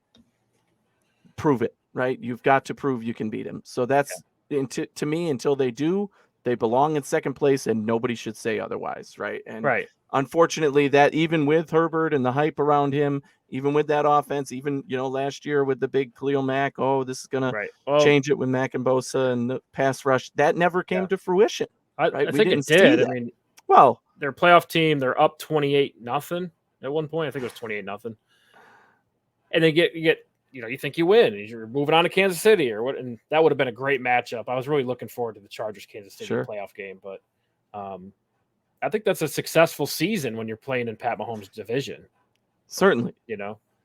prove it, right? You've got to prove you can beat them. So that's to me, until they do, they belong in second place and nobody should say otherwise, right? And unfortunately, that even with Herbert and the hype around him, even with that offense, even last year with the big Khalil Mack, this is gonna change it with Mack and Bosa and the pass rush. That never came to fruition. I think it did. I mean, they're a playoff team. They're up 28-0 at one point. I think it was 28-0, and they get you think you win. You're moving on to Kansas City or what, and that would have been a great matchup. I was really looking forward to the Chargers Kansas City playoff game, but I think that's a successful season when you're playing in Pat Mahomes' division. Certainly.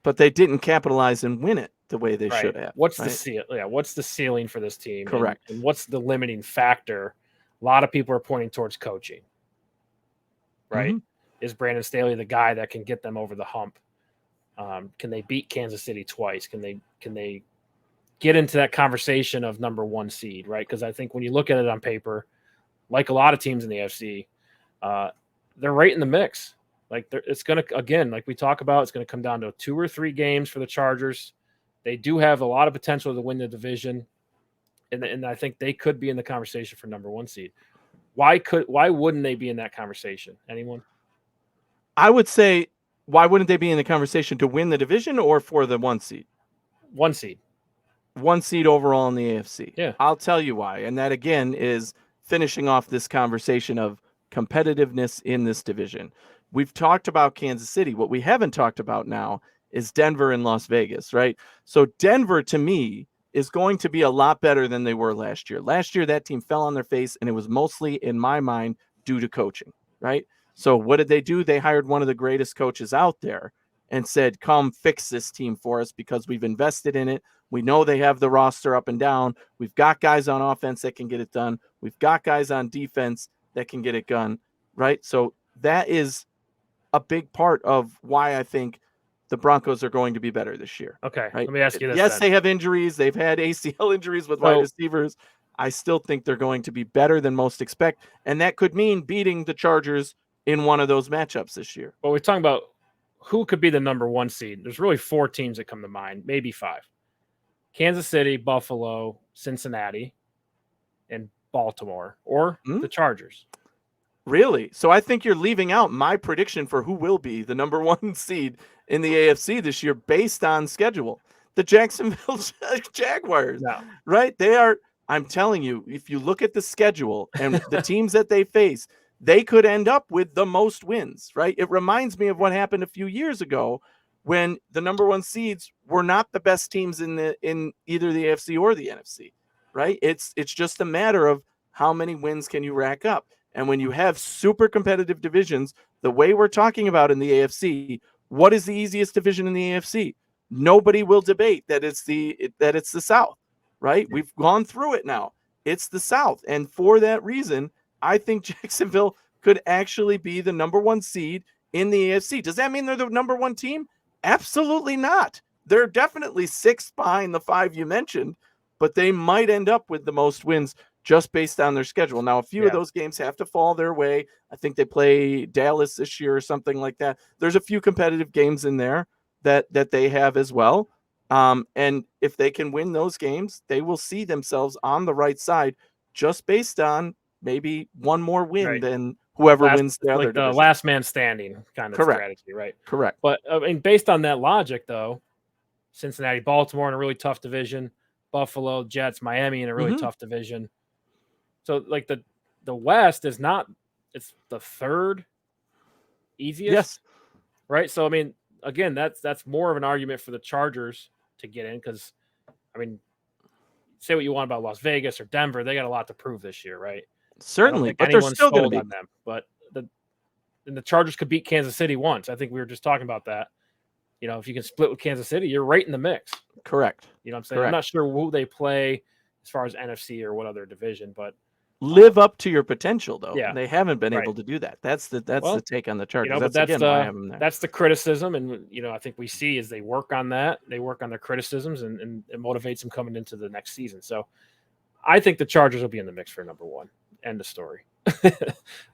But they didn't capitalize and win it the way they should have. What's the ceiling for this team? Correct. And what's the limiting factor? A lot of people are pointing towards coaching. Right? Mm-hmm. Is Brandon Staley the guy that can get them over the hump? Can they beat Kansas City twice? Can they get into that conversation of number 1 seed, right? Because I think when you look at it on paper, like a lot of teams in the AFC, they're right in the mix. Like it's going to, again, like we talk about, it's going to come down to 2 or 3 games for the Chargers. They do have a lot of potential to win the division. And I think they could be in the conversation for number 1 seed. Why wouldn't they be in that conversation? Anyone? I would say, why wouldn't they be in the conversation to win the division or for the 1 seed? 1 seed. 1 seed overall in the AFC. Yeah. I'll tell you why. And that again is finishing off this conversation of competitiveness in this division. We've talked about Kansas City. What we haven't talked about now is Denver and Las Vegas, right? So Denver to me is going to be a lot better than they were last year. Last year, that team fell on their face, and it was mostly, in my mind, due to coaching, right? So what did they do? They hired one of the greatest coaches out there and said, come fix this team for us because we've invested in it. We know they have the roster up and down. We've got guys on offense that can get it done. We've got guys on defense that can get it done, right? So that is a big part of why I think the Broncos are going to be better this year. Okay, Right? let me ask you this. Yes, then. they have injuries. They've had ACL injuries with wide receivers. I still think they're going to be better than most expect, and that could mean beating the Chargers in one of those matchups this year. Well, we're talking about who could be the number 1 seed. There's really 4 teams that come to mind, maybe 5. Kansas City, Buffalo, Cincinnati, and Baltimore, or the Chargers. Really? So I think you're leaving out my prediction for who will be the number 1 seed in the AFC this year based on schedule. The Jacksonville Jaguars, No. right? They are, I'm telling you, if you look at the schedule and the teams that they face, they could end up with the most wins, right? It reminds me of what happened a few years ago when the number 1 seeds were not the best teams in either the AFC or the NFC, right? It's just a matter of how many wins can you rack up. And when you have super competitive divisions, the way we're talking about in the AFC, what is the easiest division in the AFC? Nobody will debate that it's the South, right? We've gone through it now. It's the South. And for that reason, I think Jacksonville could actually be the number 1 seed in the AFC. Does that mean they're the number 1 team? Absolutely not. They're definitely 6th behind the 5 you mentioned, but they might end up with the most wins just based on their schedule. Now, a few of those games have to fall their way. I think they play Dallas this year or something like that. There's a few competitive games in there that they have as well. And if they can win those games, they will see themselves on the right side just based on maybe one more win than whoever wins the other division. The last man standing kind of strategy, right? Correct. But I mean, based on that logic, though, Cincinnati, Baltimore in a really tough division, Buffalo, Jets, Miami in a really tough division. So, like the West is not; it's the 3rd easiest. Yes. Right. So, I mean, again, that's more of an argument for the Chargers to get in because, I mean, say what you want about Las Vegas or Denver, they got a lot to prove this year, right? Certainly, but they're still going to be on them. But the Chargers could beat Kansas City once. I think we were just talking about that. You know, if you can split with Kansas City, you're right in the mix. Correct. You know what I'm saying? Correct. I'm not sure who they play as far as NFC or what other division, but live up to your potential, though. Yeah. They haven't been able to do that. That's the take on the Chargers. You know, that's again why I have them there. That's the criticism, and you know, I think we see is they work on that. They work on their criticisms, and it motivates them coming into the next season. So, I think the Chargers will be in the mix for number 1. End of story.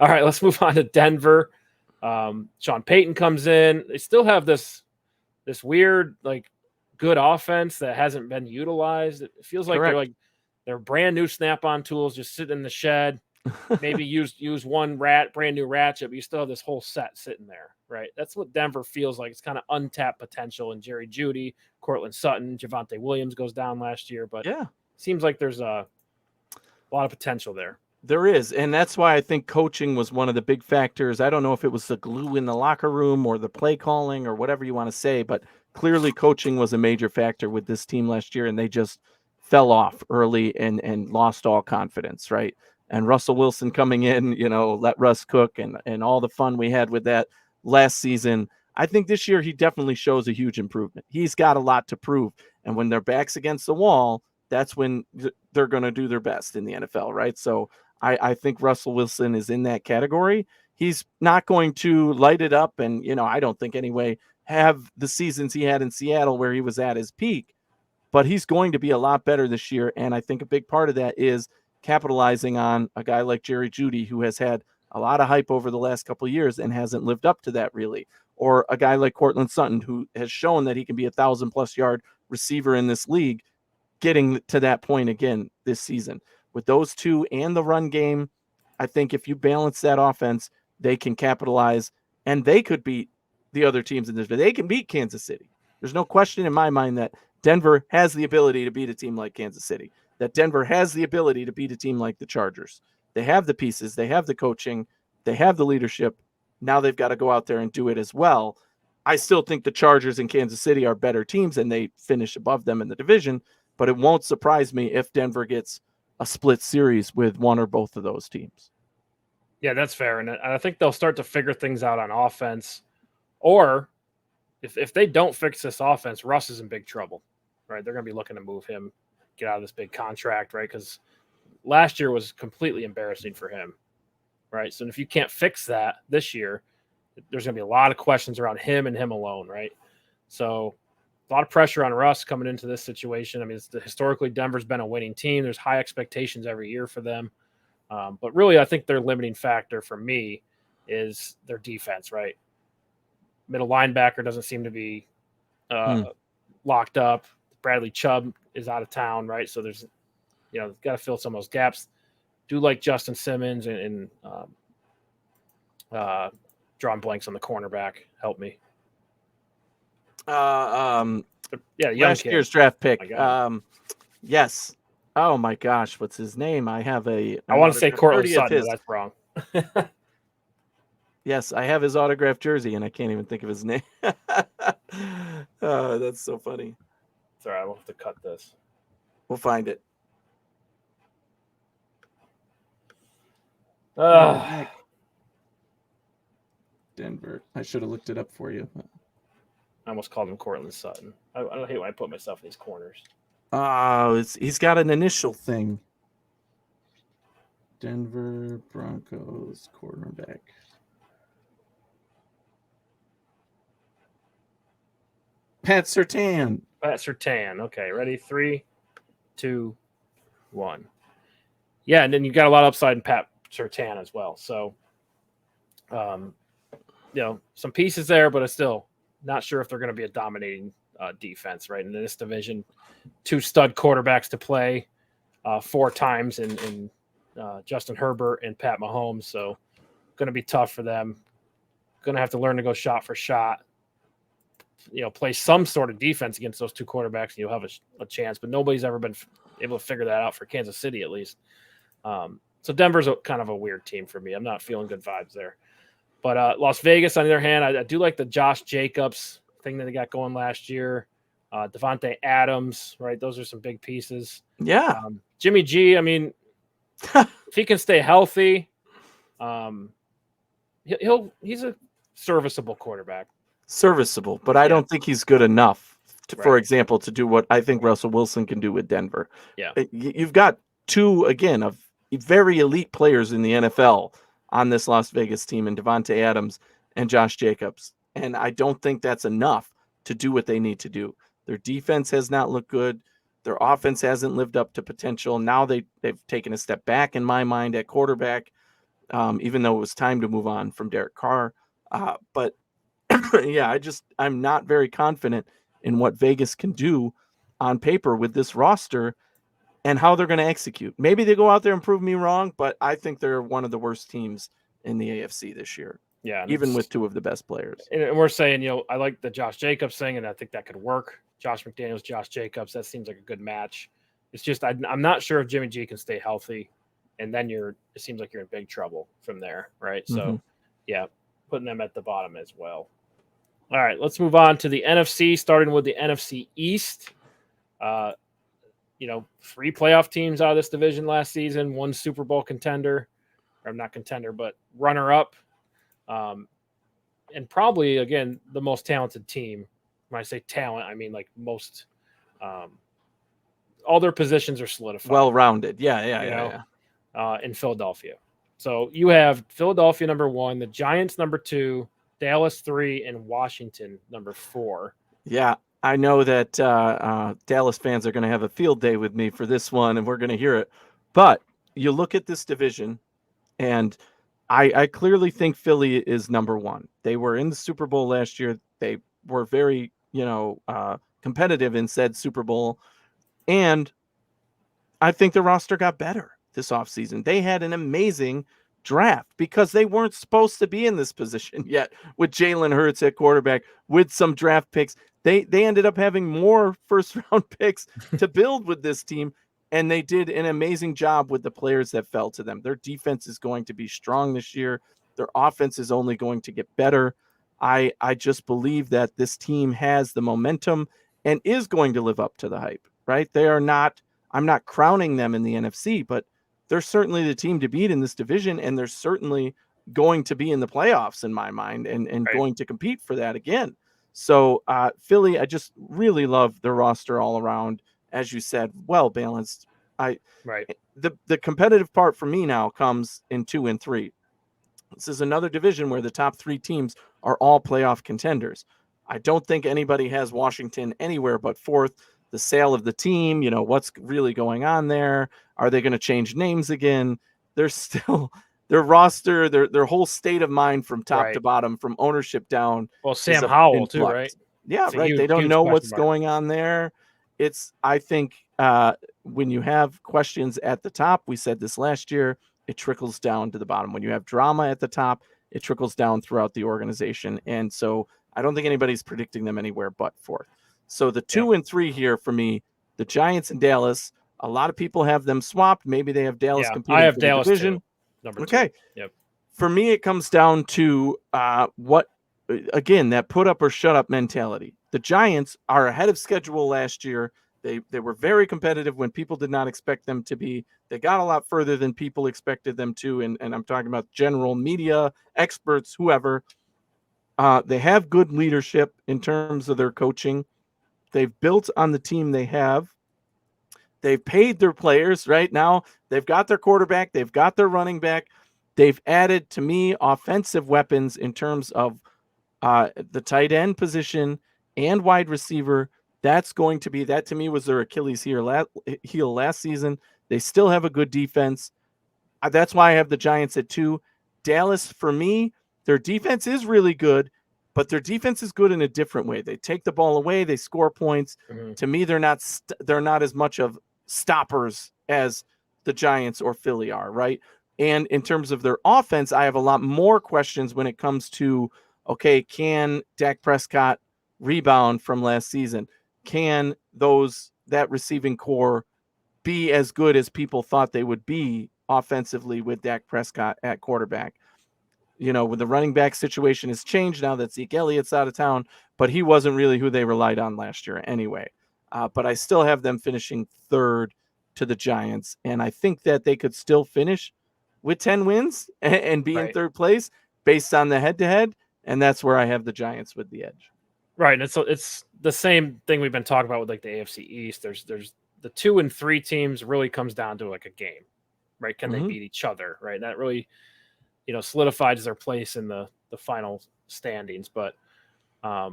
All right, let's move on to Denver. Sean Payton comes in. They still have this weird, like, good offense that hasn't been utilized. It feels like they're brand new snap-on tools just sitting in the shed. Maybe use one brand new ratchet, but you still have this whole set sitting there, right? That's what Denver feels like. It's kind of untapped potential in Jerry Jeudy, Cortland Sutton, Javonte Williams goes down last year, but seems like there's a lot of potential there. There is, and that's why I think coaching was one of the big factors. I don't know if it was the glue in the locker room or the play calling or whatever you want to say, but clearly coaching was a major factor with this team last year, and they just fell off early and lost all confidence, right? And Russell Wilson coming in, you know, let Russ cook and all the fun we had with that last season. I think this year he definitely shows a huge improvement. He's got a lot to prove, and when their back's against the wall, that's when they're going to do their best in the NFL, right? So I think Russell Wilson is in that category. He's not going to light it up and, you know, I don't think anyway, have the seasons he had in Seattle where he was at his peak, but he's going to be a lot better this year. And I think a big part of that is capitalizing on a guy like Jerry Jeudy, who has had a lot of hype over the last couple of years and hasn't lived up to that really. Or a guy like Cortland Sutton, who has shown that he can be 1,000+ yard receiver in this league, getting to that point again this season. With those two and the run game, I think if you balance that offense, they can capitalize and they could beat the other teams in this. They can beat Kansas City. There's no question in my mind that Denver has the ability to beat a team like Kansas City, that Denver has the ability to beat a team like the Chargers. They have the pieces, they have the coaching, they have the leadership. Now they've got to go out there and do it as well. I still think the Chargers and Kansas City are better teams and they finish above them in the division. but it won't surprise me if Denver gets a split series with one or both of those teams. Yeah, that's fair. And I think they'll start to figure things out on offense. Or if they don't fix this offense, Russ is in big trouble, right? They're going to be looking to move him, get out of this big contract, right? Because last year was completely embarrassing for him, right? So if you can't fix that this year, there's going to be a lot of questions around him and him alone, right? So a lot of pressure on Russ coming into this situation. I mean, historically, Denver's been a winning team. There's high expectations every year for them. But really, I think their limiting factor for me is their defense, right? Middle linebacker doesn't seem to be locked up. Bradley Chubb is out of town, right? So there's, got to fill some of those gaps. Do like Justin Simmons and drawing blanks on the cornerback. Help me. Last year's draft pick. Yes. Oh my gosh, what's his name? I want to say Cortland Sutton, but that's wrong. Yes, I have his autographed jersey, and I can't even think of his name. Oh, that's so funny. It's all right. We'll have to cut this. We'll find it. Denver. I should have looked it up for you. I almost called him Cortland Sutton. I don't hate when I put myself in these corners. Oh, he's got an initial thing. Denver Broncos cornerback. Pat Surtain. Okay, ready? 3, 2, 1. Yeah, and then you got a lot of upside in Pat Surtain as well. So, some pieces there, but it's still not sure if they're going to be a dominating defense, right? And in this division, 2 stud quarterbacks to play 4 times in Justin Herbert and Pat Mahomes. So, going to be tough for them. Going to have to learn to go shot for shot. Play some sort of defense against those 2 quarterbacks, and you'll have a chance. But nobody's ever been able to figure that out for Kansas City, at least. So Denver's kind of a weird team for me. I'm not feeling good vibes there. But Las Vegas, on the other hand, I do like the Josh Jacobs thing that they got going last year. Devontae Adams, right? Those are some big pieces. Yeah. Jimmy G, I mean, if he can stay healthy, he's a serviceable quarterback. Serviceable, but I don't think he's good enough, for example, to do what I think Russell Wilson can do with Denver. Yeah. You've got 2, again, of very elite players in the NFL on this Las Vegas team, and Devontae Adams and Josh Jacobs. And I don't think that's enough to do what they need to do. Their defense has not looked good. Their offense hasn't lived up to potential. Now they've taken a step back in my mind at quarterback, even though it was time to move on from Derek Carr. But yeah, I'm not very confident in what Vegas can do on paper with this roster and how they're going to execute. Maybe they go out there and prove me wrong, but I think they're one of the worst teams in the AFC this year. Yeah. Even with 2 of the best players. And we're saying, I like the Josh Jacobs thing, and I think that could work. Josh McDaniels, Josh Jacobs, that seems like a good match. It's just I'm not sure if Jimmy G can stay healthy, and then it seems like you're in big trouble from there, right? So, yeah, putting them at the bottom as well. All right, let's move on to the NFC, starting with the NFC East. 3 playoff teams out of this division last season, 1 Super Bowl contender, or not contender, but runner-up. And probably, again, the most talented team. When I say talent, I mean like most all their positions are solidified. Well-rounded. Yeah. In Philadelphia. So you have Philadelphia number 1, the Giants number 2, Dallas 3, and Washington number 4. Yeah, I know that Dallas fans are going to have a field day with me for this one, and we're going to hear it. But you look at this division, and I clearly think Philly is number 1. They were in the Super Bowl last year. They were very, competitive in said Super Bowl. And I think the roster got better this offseason. They had an amazing draft because they weren't supposed to be in this position yet with Jalen Hurts at quarterback, with some draft picks. They ended up having more first-round picks to build with this team. And they did an amazing job with the players that fell to them. Their defense is going to be strong this year. Their offense is only going to get better. I just believe that this team has the momentum and is going to live up to the hype. right? They are not, I'm not crowning them in the NFC, but they're certainly the team to beat in this division, and they're certainly going to be in the playoffs in my mind, and Right. going to compete for that again. So Philly, I just really love their roster all around. As you said, well balanced. Right. The competitive part for me now comes in 2 and 3. This is another division where the top 3 teams are all playoff contenders. I don't think anybody has Washington anywhere but 4th. The sale of the team, what's really going on there? Are they going to change names again? They're still their roster, their whole state of mind from top to Right. bottom, from ownership down, Well, is Sam in Howell too, flux. right? Yeah, It's a right. huge, They don't huge know question what's mark. going on there. I think when you have questions at the top, we said this last year, it trickles down to the bottom. When you have drama at the top, it trickles down throughout the organization. And so I don't think anybody's predicting them anywhere but 4th. So the 2 and 3 here for me, the Giants and Dallas, a lot of people have them swapped. Maybe they have Dallas Yeah, I competing have for the Dallas division. too. Number Okay. 2. Yep. For me, it comes down to what, again, that put up or shut up mentality. The Giants are ahead of schedule last year. They were very competitive when people did not expect them to be. They got a lot further than people expected them to, and I'm talking about general media, experts, whoever. They have good leadership in terms of their coaching. They've built on the team they have. They've paid their players right now. They've got their quarterback. They've got their running back. They've added, to me, offensive weapons in terms of the tight end position and wide receiver. That's going to be, that to me was their Achilles heel last season. They still have a good defense. That's why I have the Giants at 2. Dallas, for me, their defense is really good, but their defense is good in a different way. They take the ball away, they score points. Mm-hmm. To me, they're not as much of stoppers as the Giants or Philly are, right? And in terms of their offense, I have a lot more questions when it comes to, okay, can Dak Prescott rebound from last season? Can that receiving core be as good as people thought they would be offensively with Dak Prescott at quarterback? When the running back situation has changed now that Zeke Elliott's out of town, but he wasn't really who they relied on last year anyway. But I still have them finishing 3rd to the Giants, and I think that they could still finish with 10 wins and be in 3rd place based on the head-to-head, and that's where I have the Giants with the edge. Right, and it's the same thing we've been talking about with like the AFC East. There's the 2 and 3 teams really comes down to like a game, right? Can they beat each other, right? And that really, solidifies their place in the final standings. But I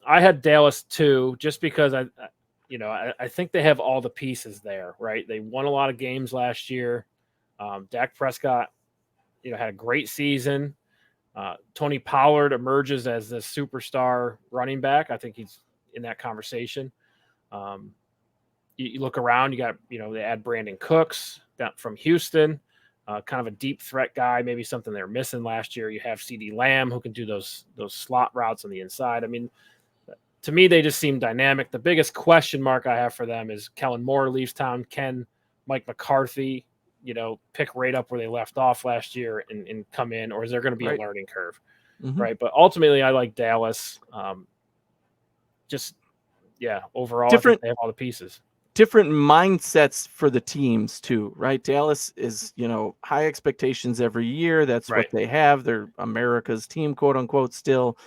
had Dallas 2 just because I think they have all the pieces there, right? They won a lot of games last year. Dak Prescott, had a great season. Tony Pollard emerges as the superstar running back. I think he's in that conversation. You look around, you got, they add Brandon Cooks from Houston, kind of a deep threat guy, maybe something they're missing last year. You have CeeDee Lamb, who can do those slot routes on the inside. I mean, to me, they just seem dynamic. The biggest question mark I have for them is Kellen Moore leaves town. Can Mike McCarthy, pick right up where they left off last year and come in, or is there going to be a learning curve? Right. But ultimately, I like Dallas. Overall, I think they have all the pieces. Different mindsets for the teams too, right? Dallas is, high expectations every year. That's what they have. They're America's team, quote unquote, still,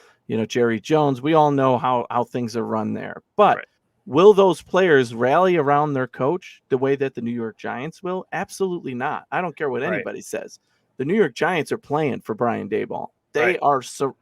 Jerry Jones. We all know how things are run there. But will those players rally around their coach the way that the New York Giants will? Absolutely not. I don't care what anybody says. The New York Giants are playing for Brian Daboll. They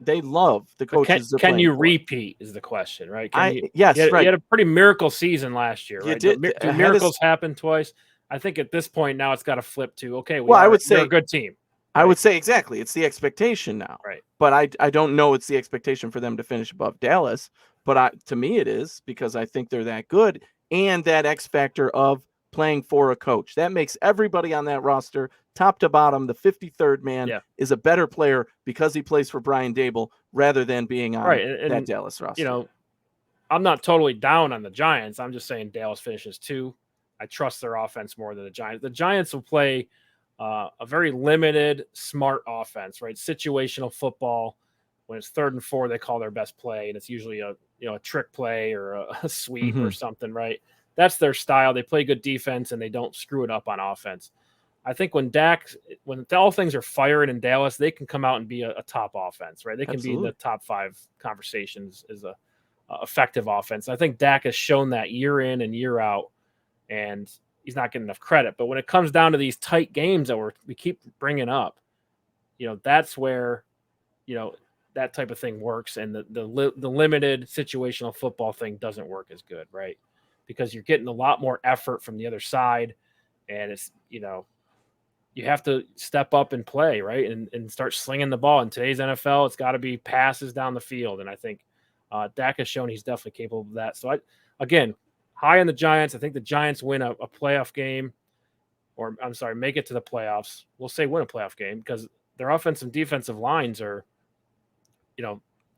they love the coaches. Can you repeat is the question, right? You had a pretty miracle season last year, right? Do miracles happen twice? I think at this point now it's got to flip to, okay, I would say we're a good team. Right? I would say exactly. It's the expectation now. Right. But I don't know it's the expectation for them to finish above Dallas. But to me it is, because I think they're that good, and that X factor of playing for a coach. That makes everybody on that roster, top to bottom, the 53rd man is a better player because he plays for Brian Daboll rather than being on that Dallas roster. I'm not totally down on the Giants. I'm just saying Dallas finishes 2. I trust their offense more than the Giants. The Giants will play a very limited, smart offense, right? Situational football. When it's 3rd and 4, they call their best play, and it's usually a trick play or a sweep or something, right? that's their style. They play good defense and they don't screw it up on offense. I think when all things are firing in Dallas, they can come out and be a top offense, right? They can be in the top 5 conversations as a effective offense. I think Dak has shown that year in and year out, and he's not getting enough credit. But when it comes down to these tight games that we keep bringing up, that's where, that type of thing works, and the limited situational football thing doesn't work as good, right? Because you're getting a lot more effort from the other side, and it's, you have to step up and play, right? And start slinging the ball. In today's NFL, it's got to be passes down the field. And I think Dak has shown he's definitely capable of that. So, again, high on the Giants. I think the Giants win a playoff game, or I'm sorry, make it to the playoffs. We'll say win a playoff game because their offensive and defensive lines are,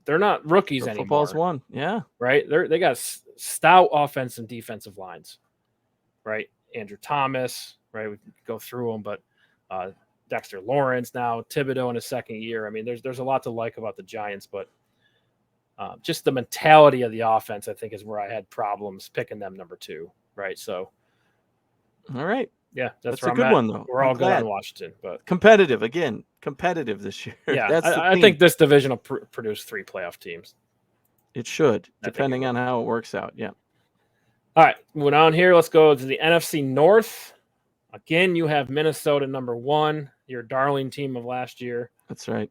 they're not rookies anymore. Football's won. Yeah. Right. They got stout offensive and defensive lines, right? Andrew Thomas, right? We can go through them, but Dexter Lawrence now, Thibodeau in his second year. I mean, there's a lot to like about the Giants, but just the mentality of the offense, I think, is where I had problems picking them number 2, right? So, all right, yeah, that's a good one though. We're all good on Washington, but competitive this year. Yeah, I think this division will produce 3 playoff teams. It should, depending on how it works out. Yeah. All right, moving on here. Let's go to the NFC North. Again, you have Minnesota number 1, your darling team of last year. That's right.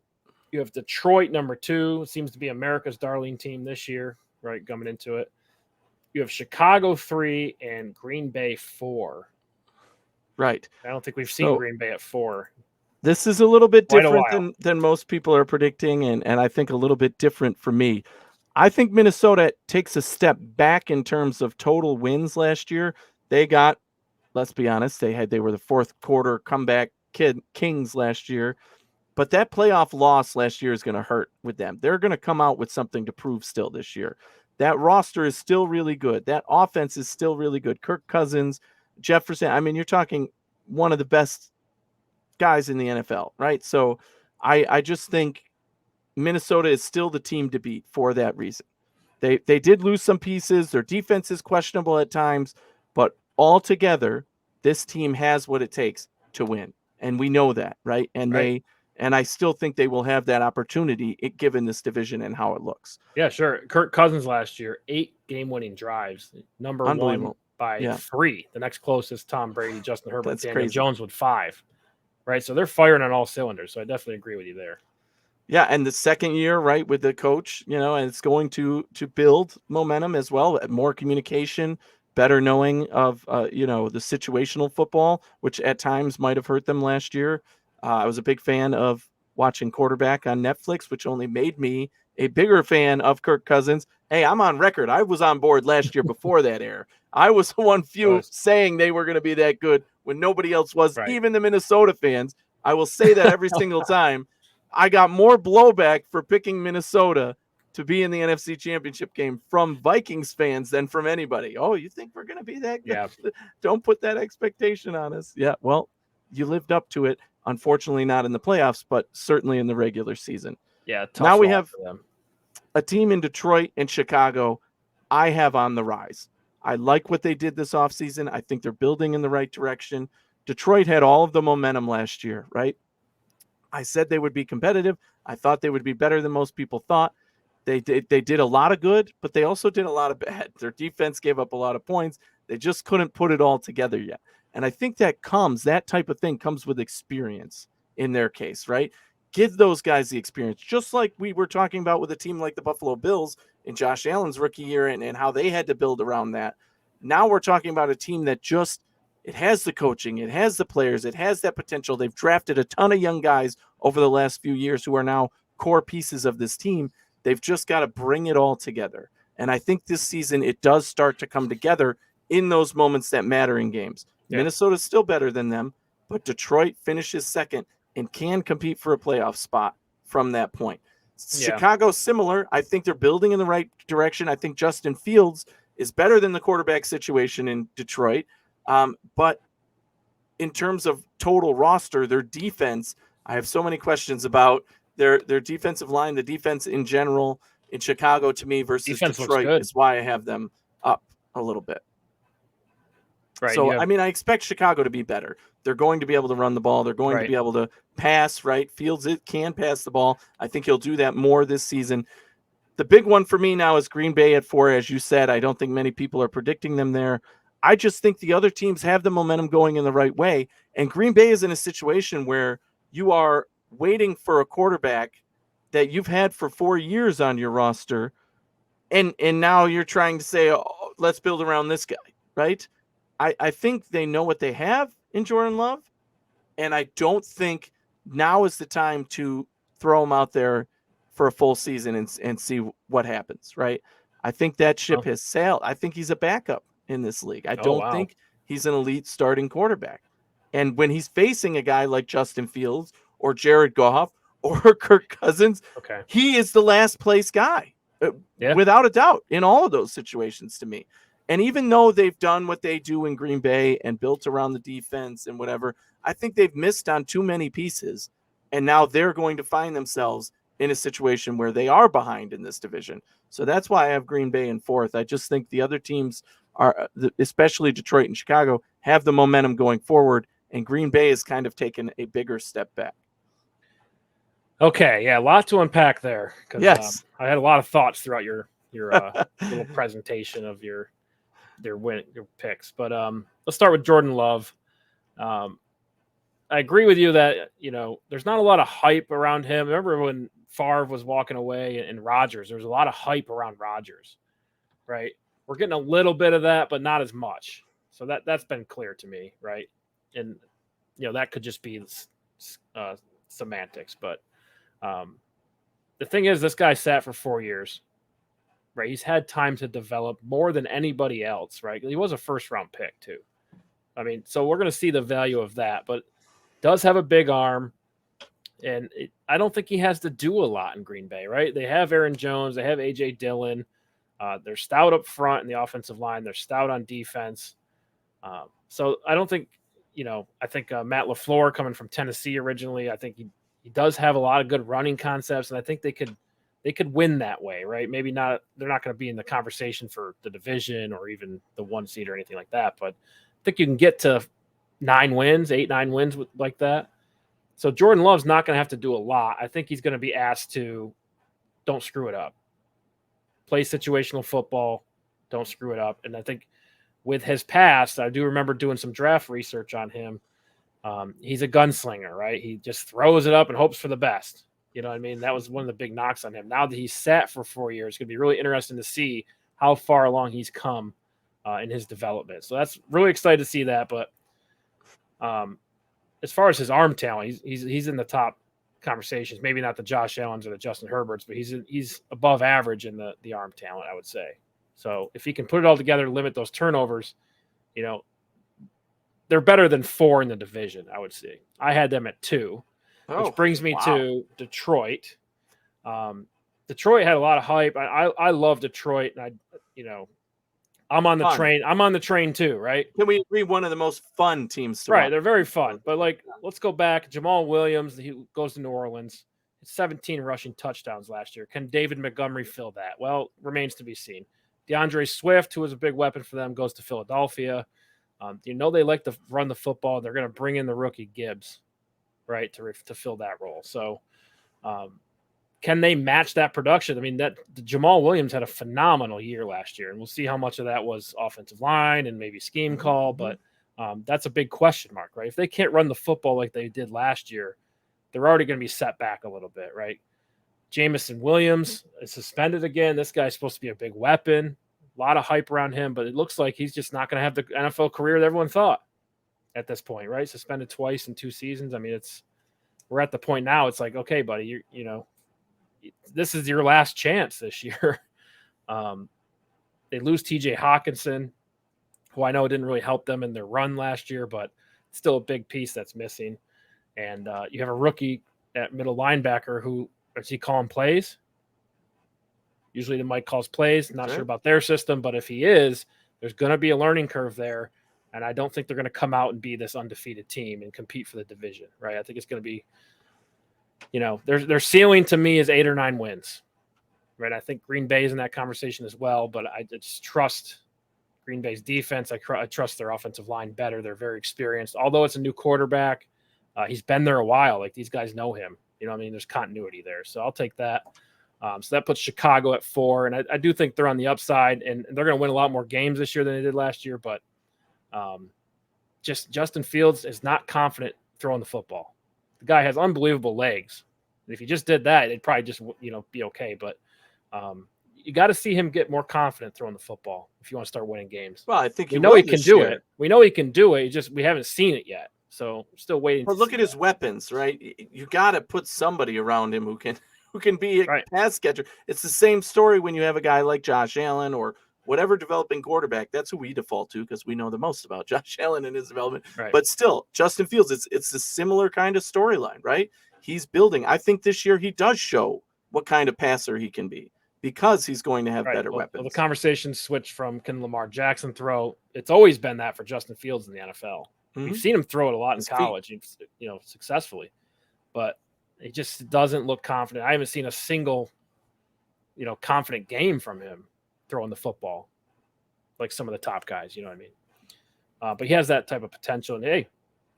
You have Detroit number 2. It seems to be America's darling team this year, right, coming into it. You have Chicago 3 and Green Bay 4. Right. I don't think we've seen Green Bay at 4. This is a little bit different than most people are predicting, and I think a little bit different for me. I think Minnesota takes a step back in terms of total wins last year. They got, let's be honest, they were the fourth quarter comeback kings last year. But that playoff loss last year is going to hurt with them. They're going to come out with something to prove still this year. That roster is still really good. That offense is still really good. Kirk Cousins, Jefferson. I mean, you're talking one of the best guys in the NFL, right? So I just think Minnesota is still the team to beat for that reason. They did lose some pieces. Their defense is questionable at times, but altogether, this team has what it takes to win. And we know that, right? And I still think they will have that opportunity given this division and how it looks. Yeah, sure. Kirk Cousins last year, 8 game-winning drives, number 1 by 3. The next closest, Tom Brady, Justin Herbert, Daniel Jones with 5. Right, so they're firing on all cylinders. So I definitely agree with you there. Yeah, and the second year, right, with the coach, and it's going to build momentum as well, more communication, better knowing of the situational football, which at times might have hurt them last year. I was a big fan of watching Quarterback on Netflix, which only made me a bigger fan of Kirk Cousins. Hey, I'm on record. I was on board last year before that air. I was one few saying they were going to be that good when nobody else was, even the Minnesota fans. I will say that every single time. I got more blowback for picking Minnesota to be in the NFC Championship game from Vikings fans than from anybody. Oh, you think we're going to be that good? Yeah. Don't put that expectation on us. Yeah, well, you lived up to it. Unfortunately, not in the playoffs, but certainly in the regular season. Yeah. Now we have a team in Detroit and Chicago I have on the rise. I like what they did this offseason. I think they're building in the right direction. Detroit had all of the momentum last year, right? I said they would be competitive. I thought they would be better than most people thought. They did a lot of good, but they also did a lot of bad. Their defense gave up a lot of points. They just couldn't put it all together yet. And I think that type of thing comes with experience in their case, right? Give those guys the experience, just like we were talking about with a team like the Buffalo Bills in Josh Allen's rookie year and how they had to build around that. Now we're talking about a team that it has the coaching, it has the players, it has that potential. They've drafted a ton of young guys over the last few years who are now core pieces of this team. They've just got to bring it all together. And I think this season it does start to come together in those moments that matter in games. Yeah. Minnesota's still better than them, but Detroit finishes second and can compete for a playoff spot from that point. Yeah. Chicago, similar. I think they're building in the right direction. I think Justin Fields is better than the quarterback situation in Detroit. But in terms of total roster, their defense, I have so many questions about their defensive line, the defense in general in Chicago to me versus defense Detroit is why I have them up a little bit. Right. So, I mean, I expect Chicago to be better. They're going to be able to run the ball. They're going to be able to pass, right? Fields can pass the ball. I think he'll do that more this season. The big one for me now is Green Bay at 4, as you said. I don't think many people are predicting them there. I just think the other teams have the momentum going in the right way. And Green Bay is in a situation where you are waiting for a quarterback that you've had for 4 years on your roster. And now you're trying to say, oh, let's build around this guy, right? I think they know what they have in Jordan Love. And I don't think now is the time to throw him out there for a full season and see what happens, right? I think that ship has sailed. I think he's a backup in this league. I don't think he's an elite starting quarterback. And when he's facing a guy like Justin Fields or Jared Goff or Kirk Cousins, he is the last place guy, without a doubt, in all of those situations to me. And even though they've done what they do in Green Bay and built around the defense and whatever, I think they've missed on too many pieces. And now they're going to find themselves in a situation where they are behind in this division. So that's why I have Green Bay in 4th. I just think the other teams are, especially Detroit and Chicago, have the momentum going forward. And Green Bay has kind of taken a bigger step back. Okay. Yeah. A lot to unpack there. Yes. I had a lot of thoughts throughout your little presentation of your picks, but let's start with Jordan Love. I agree with you that there's not a lot of hype around him. Remember when Favre was walking away and Rodgers? There was a lot of hype around Rodgers, right? We're getting a little bit of that, but not as much. So that's been clear to me, right? And that could just be semantics, but the thing is, this guy sat for 4 years. Right, he's had time to develop more than anybody else, right? He was a first-round pick too. I mean, so we're going to see the value of that, but does have a big arm, and I don't think he has to do a lot in Green Bay, right? They have Aaron Jones, they have A.J. Dillon, they're stout up front in the offensive line, they're stout on defense. So I don't think, I think Matt LaFleur coming from Tennessee originally, I think he does have a lot of good running concepts, and I think they could win that way, right? Maybe not. They're not going to be in the conversation for the division or even the 1 seed or anything like that. But I think you can get to 9 wins, 8-9 wins like that. So Jordan Love's not going to have to do a lot. I think he's going to be asked to don't screw it up. Play situational football. Don't screw it up. And I think with his past, I do remember doing some draft research on him. He's a gunslinger, right? He just throws it up and hopes for the best. You know what I mean? That was one of the big knocks on him. Now that he's sat for 4 years, it's going to be really interesting to see how far along he's come in his development. So that's really excited to see that. But as far as his arm talent, he's in the top conversations. Maybe not the Josh Allens or the Justin Herberts, but he's above average in the arm talent, I would say. So if he can put it all together, limit those turnovers, they're better than 4 in the division, I would say. I had them at 2. Which brings me to Detroit. Detroit had a lot of hype. I love Detroit, and I'm on the train. I'm on the train too, right? Can we agree one of the most fun teams to watch? They're very fun. But let's go back. Jamal Williams, he goes to New Orleans. 17 rushing touchdowns last year. Can David Montgomery fill that? Well, remains to be seen. DeAndre Swift, who was a big weapon for them, goes to Philadelphia. They like to run the football. They're going to bring in the rookie Gibbs, right, to fill that role. So can they match that production? I mean, Jamal Williams had a phenomenal year last year, and we'll see how much of that was offensive line and maybe scheme call, but that's a big question mark, right? If they can't run the football like they did last year, they're already going to be set back a little bit, right? Jamison Williams is suspended again. This guy's supposed to be a big weapon. A lot of hype around him, but it looks like he's just not going to have the NFL career that everyone thought at this point, right? Suspended twice in 2 seasons. I mean, we're at the point now. It's like, okay, buddy, this is your last chance this year. They lose TJ Hawkinson, who I know didn't really help them in their run last year, but still a big piece that's missing. And you have a rookie at middle linebacker who, is he calling plays? Usually the Mike calls plays. Not sure about their system, but if he is, there's going to be a learning curve there. And I don't think they're going to come out and be this undefeated team and compete for the division, right? I think it's going to be, their ceiling to me is 8 or 9 wins, right? I think Green Bay is in that conversation as well, but I just trust Green Bay's defense, I trust their offensive line better. They're very experienced. Although it's a new quarterback, he's been there a while. Like, these guys know him. You know what I mean? There's continuity there. So I'll take that. So that puts Chicago at 4. And I do think they're on the upside, and they're going to win a lot more games this year than they did last year. But just Justin Fields is not confident throwing the football. The guy has unbelievable legs. And if he just did that, it'd probably just, be okay. But you got to see him get more confident throwing the football if you want to start winning games. Well, I think we know he can do it. We know he can do it. We haven't seen it yet. So we're still waiting. But look at his weapons, right? You got to put somebody around him who can be a pass catcher. It's the same story when you have a guy like Josh Allen or whatever developing quarterback. That's who we default to because we know the most about Josh Allen and his development. Right. But still, Justin Fields, it's a similar kind of storyline, right? He's building. I think this year he does show what kind of passer he can be because he's going to have better weapons. Well, the conversation switched from can Lamar Jackson throw? It's always been that for Justin Fields in the NFL. Mm-hmm. We've seen him throw it a lot in college, successfully. But he just doesn't look confident. I haven't seen a single, confident game from him throwing the football like some of the top guys, you know what I mean? But he has that type of potential. And, hey,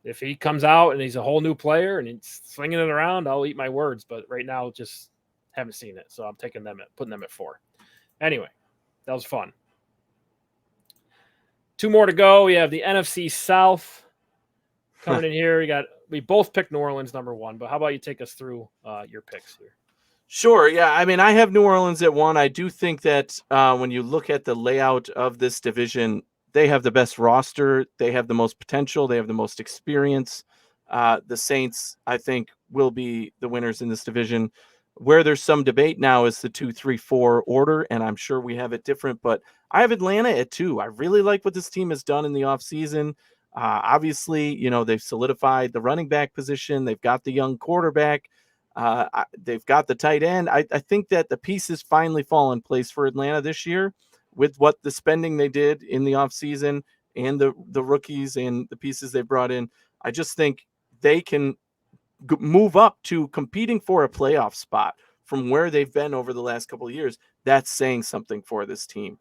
if he comes out and he's a whole new player and he's slinging it around, I'll eat my words. But right now, just haven't seen it. So I'm putting them at 4. Anyway, that was fun. 2 more to go. We have the NFC South coming in here. We both picked New Orleans number 1, but how about you take us through your picks here? Sure. Yeah. I mean, I have New Orleans at 1. I do think that when you look at the layout of this division, they have the best roster. They have the most potential. They have the most experience. The Saints, I think, will be the winners in this division. Where there's some debate now is the 2, 3, 4 order, and I'm sure we have it different, but I have Atlanta at 2. I really like what this team has done in the offseason. Obviously, they've solidified the running back position. They've got the young quarterback. They've got the tight end. I think that the pieces finally fall in place for Atlanta this year with what the spending they did in the offseason and the rookies and the pieces they brought in. I just think they can move up to competing for a playoff spot from where they've been over the last couple of years. That's saying something for this team.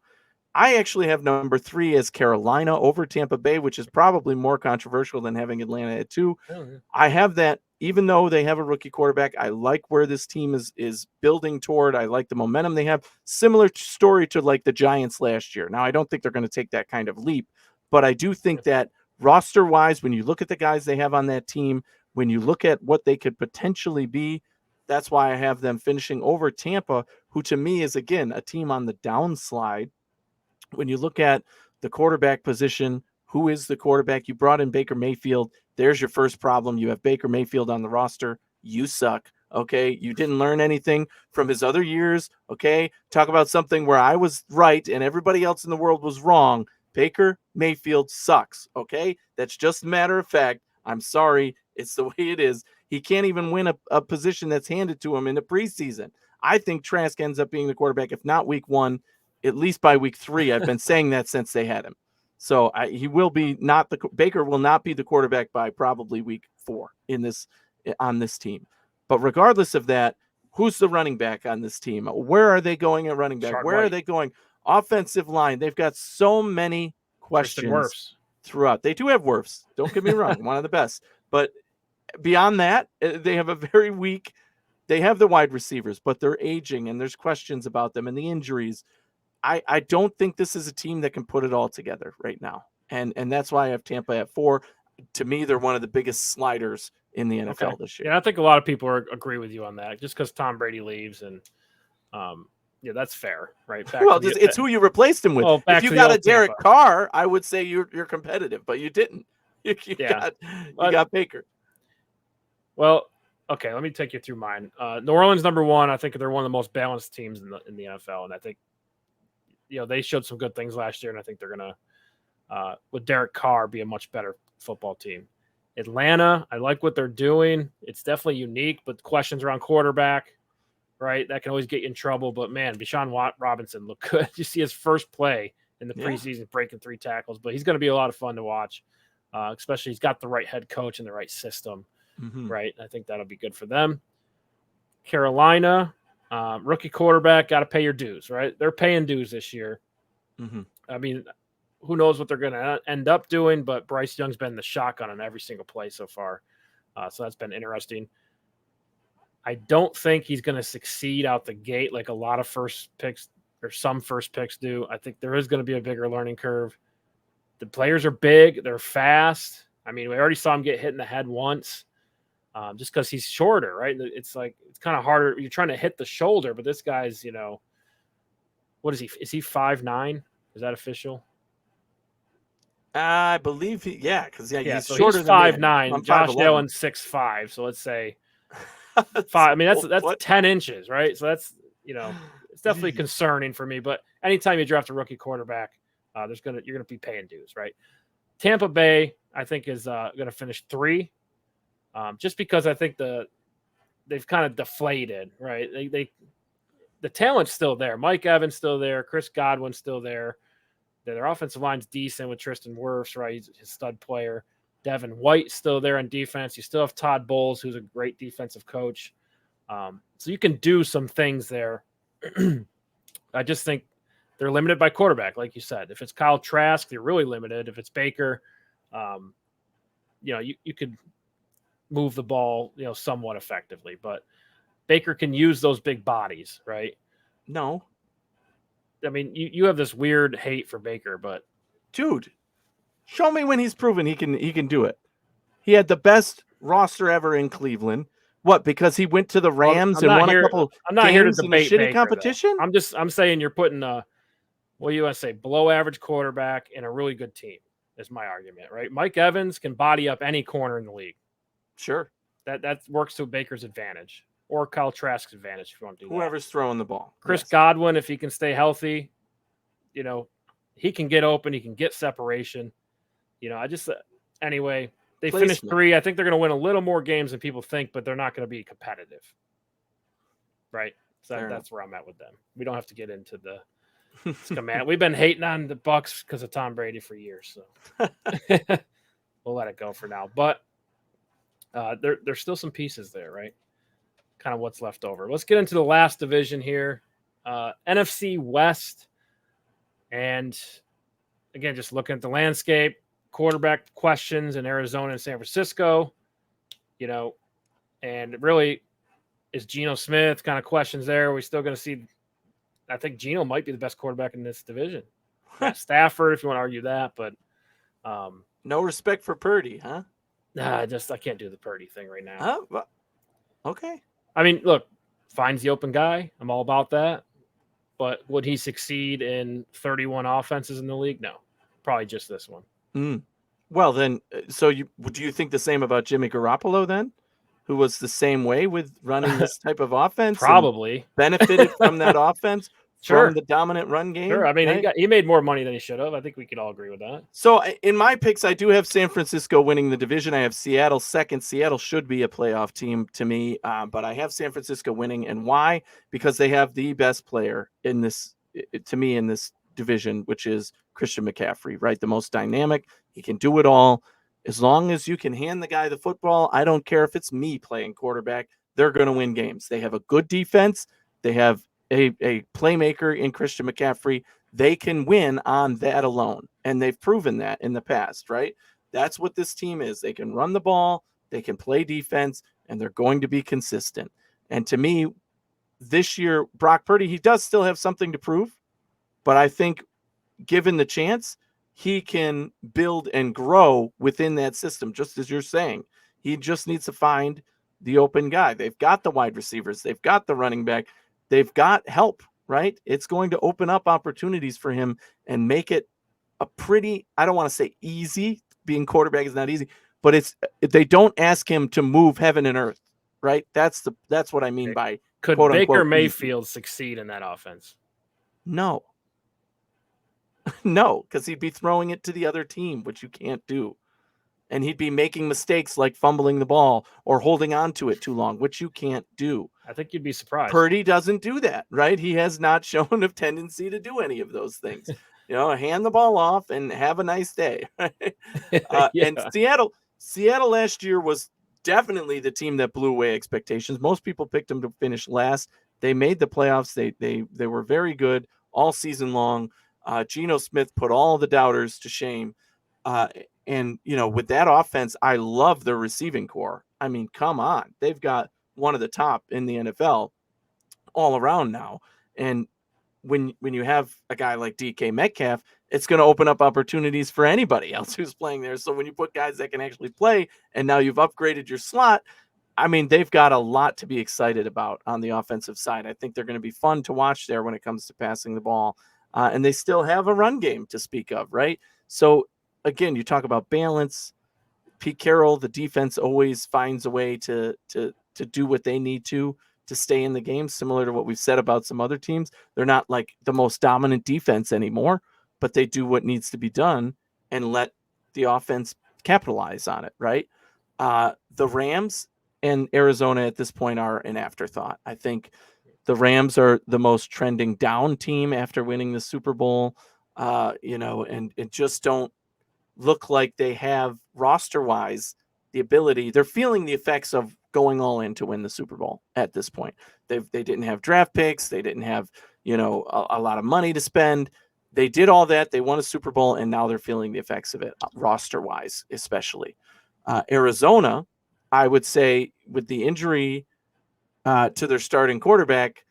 I actually have number 3 as Carolina over Tampa Bay, which is probably more controversial than having Atlanta at 2. Oh, yeah. I have that, even though they have a rookie quarterback, I like where this team is building toward. I like the momentum they have. Similar story to like the Giants last year. Now, I don't think they're going to take that kind of leap, but I do think that roster-wise, when you look at the guys they have on that team, when you look at what they could potentially be, that's why I have them finishing over Tampa, who to me is, again, a team on the downslide. When you look at the quarterback position, who is the quarterback? You brought in Baker Mayfield. There's your first problem. You have Baker Mayfield on the roster. You suck. Okay. You didn't learn anything from his other years. Okay. Talk about something where I was right and everybody else in the world was wrong. Baker Mayfield sucks. Okay. That's just a matter of fact. I'm sorry. It's the way it is. He can't even win a position that's handed to him in the preseason. I think Trask ends up being the quarterback, if not week 1, at least by week 3. I've been saying that since they had him. So he will be Baker will not be the quarterback by probably week 4 on this team. But regardless of that, who's the running back on this team? Where are they going at running back? Where are they going? Offensive line. They've got so many questions throughout. They do have Wirfs. Don't get me wrong. One of the best. But beyond that, they have a very weak. They have the wide receivers, but they're aging and there's questions about them and the injuries. I don't think this is a team that can put it all together right now. And that's why I have Tampa at 4. To me, they're one of the biggest sliders in the NFL this year. Yeah, I think a lot of people agree with you on that just because Tom Brady leaves. And, that's fair, right? It's who you replaced him with. Well, if you got a Derek Carr, I would say you're competitive, but you didn't. You got Baker. Well, okay, let me take you through mine. New Orleans, number 1. I think they're one of the most balanced teams in the NFL. And I think, they showed some good things last year, and I think they're going to, with Derek Carr, be a much better football team. Atlanta, I like what they're doing. It's definitely unique, but questions around quarterback, right? That can always get you in trouble. But, man, Bijan Robinson looked good. You see his first play in the preseason breaking 3 tackles. But he's going to be a lot of fun to watch, especially he's got the right head coach and the right system, right? I think that'll be good for them. Carolina, rookie quarterback, got to pay your dues, right? They're paying dues this year. I mean, who knows what they're going to end up doing, but Bryce Young's been the shotgun on every single play so far. So that's been interesting. I don't think he's going to succeed out the gate like a lot of first picks or some first picks do. I think there is going to be a bigger learning curve. The players are big. They're fast. I mean, we already saw him get hit in the head once just because he's shorter, right? It's kind of harder. You're trying to hit the shoulder, but this guy's, what is he? Is he 5'9"? Is that official? I believe because he's so shorter he's than 5'9". Josh Allen's 6'5", so let's say 5. I mean, that's 10 inches, right? So that's it's definitely concerning for me. But anytime you draft a rookie quarterback, you're gonna be paying dues, right? Tampa Bay, I think, is gonna finish 3, just because I think they've kind of deflated, right? The talent's still there. Mike Evans still there. Chris Godwin's still there. Their offensive line's decent with Tristan Wirfs, right? He's a stud player. Devin White's still there on defense. You still have Todd Bowles, who's a great defensive coach. So you can do some things there. I just think they're limited by quarterback, like you said. If it's Kyle Trask, you're really limited. If it's Baker, you could move the ball, somewhat effectively. But Baker can use those big bodies, right? No. I mean, you have this weird hate for Baker, but dude, show me when he's proven he can do it. He had the best roster ever in Cleveland. What? Because he went to the Rams and won a couple. I'm not here to debate shitty Baker, competition. Though. I'm saying you're putting what do you want to say, below average quarterback in a really good team. Is my argument, right? Mike Evans can body up any corner in the league. Sure, that works to Baker's advantage. Or Kyle Trask's advantage if you want to do whoever's throwing the ball. Chris Godwin, if he can stay healthy, he can get open. He can get separation. Anyway, they finished 3. I think they're going to win a little more games than people think, but they're not going to be competitive. Right? So that's where I'm at with them. We don't have to get into the schematic. We've been hating on the Bucs because of Tom Brady for years. So we'll let it go for now. But there's still some pieces there, right? Kind of what's left over. Let's get into the last division here, NFC West. And again, just looking at the landscape, quarterback questions in Arizona and San Francisco, and really is Geno Smith kind of questions there. We're still going to see, I think Geno might be the best quarterback in this division. Matt Stafford, if you want to argue that, but no respect for Purdy, huh? Nah, I can't do the Purdy thing right now. Okay. I mean, look, finds the open guy. I'm all about that. But would he succeed in 31 offenses in the league? No, probably just this one. Well, then, so do you think the same about Jimmy Garoppolo then, who was the same way with running this type of offense? Probably benefited from that offense. From the dominant run game. Sure. I mean, right? he made more money than he should have. I think we could all agree with that. So in my picks, I do have San Francisco winning the division. I have Seattle second. Seattle should be a playoff team to me, but I have San Francisco winning. And why? Because they have the best player in this division, which is Christian McCaffrey, right? The most dynamic. He can do it all. As long as you can hand the guy the football, I don't care if it's me playing quarterback, they're going to win games. They have a good defense. They have a playmaker in Christian McCaffrey. They can win on that alone. And they've proven that in the past, right? That's what this team is. They can run the ball, they can play defense, and they're going to be consistent. And to me, this year, Brock Purdy, he does still have something to prove, but I think given the chance, he can build and grow within that system, just as you're saying. He just needs to find the open guy. They've got the wide receivers. They've got the running back. They've got help, right? It's going to open up opportunities for him and make it a pretty, I don't want to say easy. Being quarterback is not easy, but they don't ask him to move heaven and earth, right? That's what I mean by could quote, Baker unquote, Mayfield easy. Succeed in that offense? No. No, because he'd be throwing it to the other team, which you can't do. And he'd be making mistakes like fumbling the ball or holding on to it too long, which you can't do. I think you'd be surprised. Purdy doesn't do that, right? He has not shown a tendency to do any of those things. Hand the ball off and have a nice day. Right? And Seattle last year was definitely the team that blew away expectations. Most people picked them to finish last. They made the playoffs. They were very good all season long. Geno Smith put all the doubters to shame. And, with that offense, I love their receiving core. I mean, come on. They've got one of the top in the NFL all around now. And when you have a guy like DK Metcalf, it's going to open up opportunities for anybody else who's playing there. So when you put guys that can actually play and now you've upgraded your slot, I mean, they've got a lot to be excited about on the offensive side. I think they're going to be fun to watch there when it comes to passing the ball. And they still have a run game to speak of, right? So, again, you talk about balance. Pete Carroll, the defense always finds a way to do what they need to stay in the game, similar to what we've said about some other teams. They're not like the most dominant defense anymore, but they do what needs to be done and let the offense capitalize on it, right? The Rams and Arizona at this point are an afterthought. I think the Rams are the most trending down team after winning the Super Bowl, and just don't look like they have roster-wise the ability. They're feeling the effects of going all in to win the Super Bowl at this point. They didn't have draft picks. They didn't have, a lot of money to spend. They did all that. They won a Super Bowl, and now they're feeling the effects of it, roster-wise especially. Arizona, I would say, with the injury to their starting quarterback,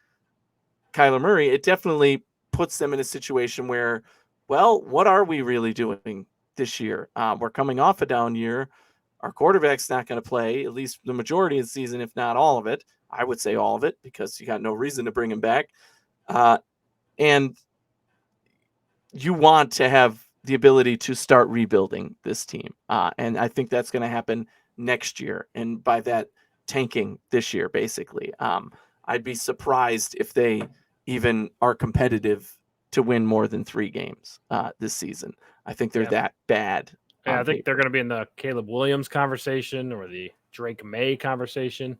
Kyler Murray, it definitely puts them in a situation where, well, what are we really doing this year? We're coming off a down year. Our quarterback's not going to play at least the majority of the season, if not all of it. I would say all of it because you got no reason to bring him back. And you want to have the ability to start rebuilding this team. And I think that's going to happen next year. And by that, tanking this year, basically. I'd be surprised if they even are competitive to win more than 3 games this season. I think they're that bad. Yeah, I think they're going to be in the Caleb Williams conversation or the Drake May conversation.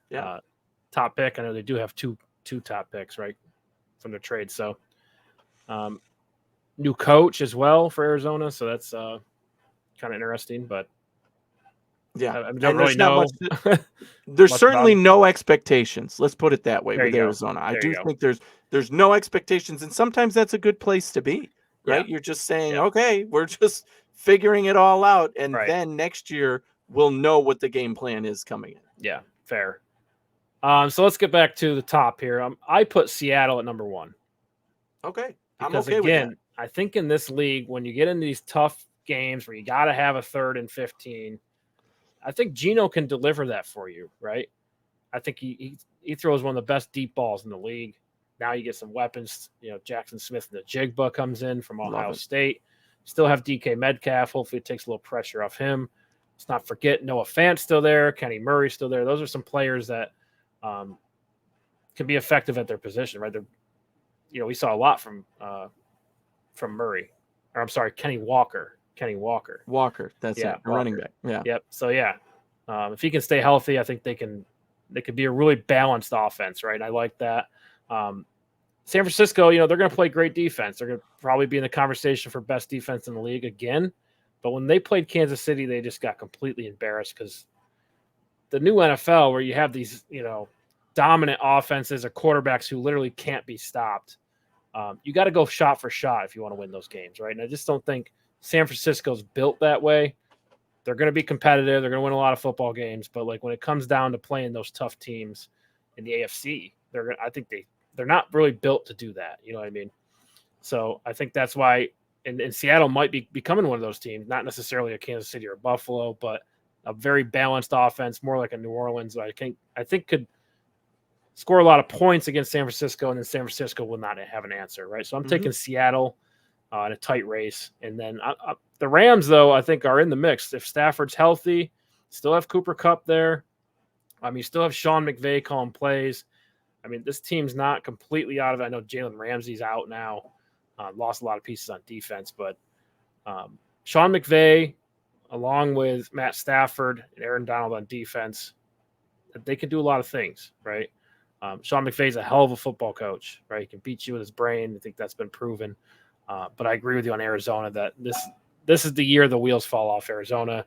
Yeah. Top pick. I know they do have two top picks, right, from their trade. So, new coach as well for Arizona. So that's kind of interesting. But yeah, I don't really know. There's certainly no expectations. Let's put it that way with Arizona. I do think there's no expectations, and sometimes that's a good place to be, right? Yeah. You're just saying, okay, we're just figuring it all out, and then next year we'll know what the game plan is coming in. Yeah, fair. So let's get back to the top here. I put Seattle at number 1. Okay. Because I'm okay again, with that. I think in this league, when you get into these tough games where you got to have a 3rd and 15, I think Geno can deliver that for you, right? I think he throws one of the best deep balls in the league. Now you get some weapons. Jackson Smith and the Jigba comes in from Ohio State. Still have DK Metcalf. Hopefully it takes a little pressure off him. Let's not forget Noah Fant's still there. Kenny Murray's still there. Those are some players that can be effective at their position, right? We saw a lot from Murray. Or I'm sorry, Kenny Walker. Walker, that's it. A running back. Yeah. Yep. So if he can stay healthy, I think they could be a really balanced offense, right? And I like that. San Francisco, they're going to play great defense. They're going to probably be in the conversation for best defense in the league again. But when they played Kansas City, they just got completely embarrassed because the new NFL where you have these, dominant offenses or quarterbacks who literally can't be stopped. You got to go shot for shot if you want to win those games, right? And I just don't think San Francisco's built that way. They're going to be competitive. They're going to win a lot of football games, but when it comes down to playing those tough teams in the AFC, I think they're not really built to do that. You know what I mean? So I think that's why, and Seattle might be becoming one of those teams, not necessarily a Kansas City or a Buffalo, but a very balanced offense, more like a New Orleans. I think could score a lot of points against San Francisco, and then San Francisco will not have an answer, right? So I'm taking Seattle in a tight race. And then the Rams, though, I think are in the mix. If Stafford's healthy, still have Cooper Kupp there. You still have Sean McVay calling plays. This team's not completely out of it. I know Jalen Ramsey's out now. Lost a lot of pieces on defense. But Sean McVay, along with Matt Stafford and Aaron Donald on defense, they can do a lot of things, right? Sean McVay's a hell of a football coach, right? He can beat you with his brain. I think that's been proven. But I agree with you on Arizona that this is the year the wheels fall off Arizona.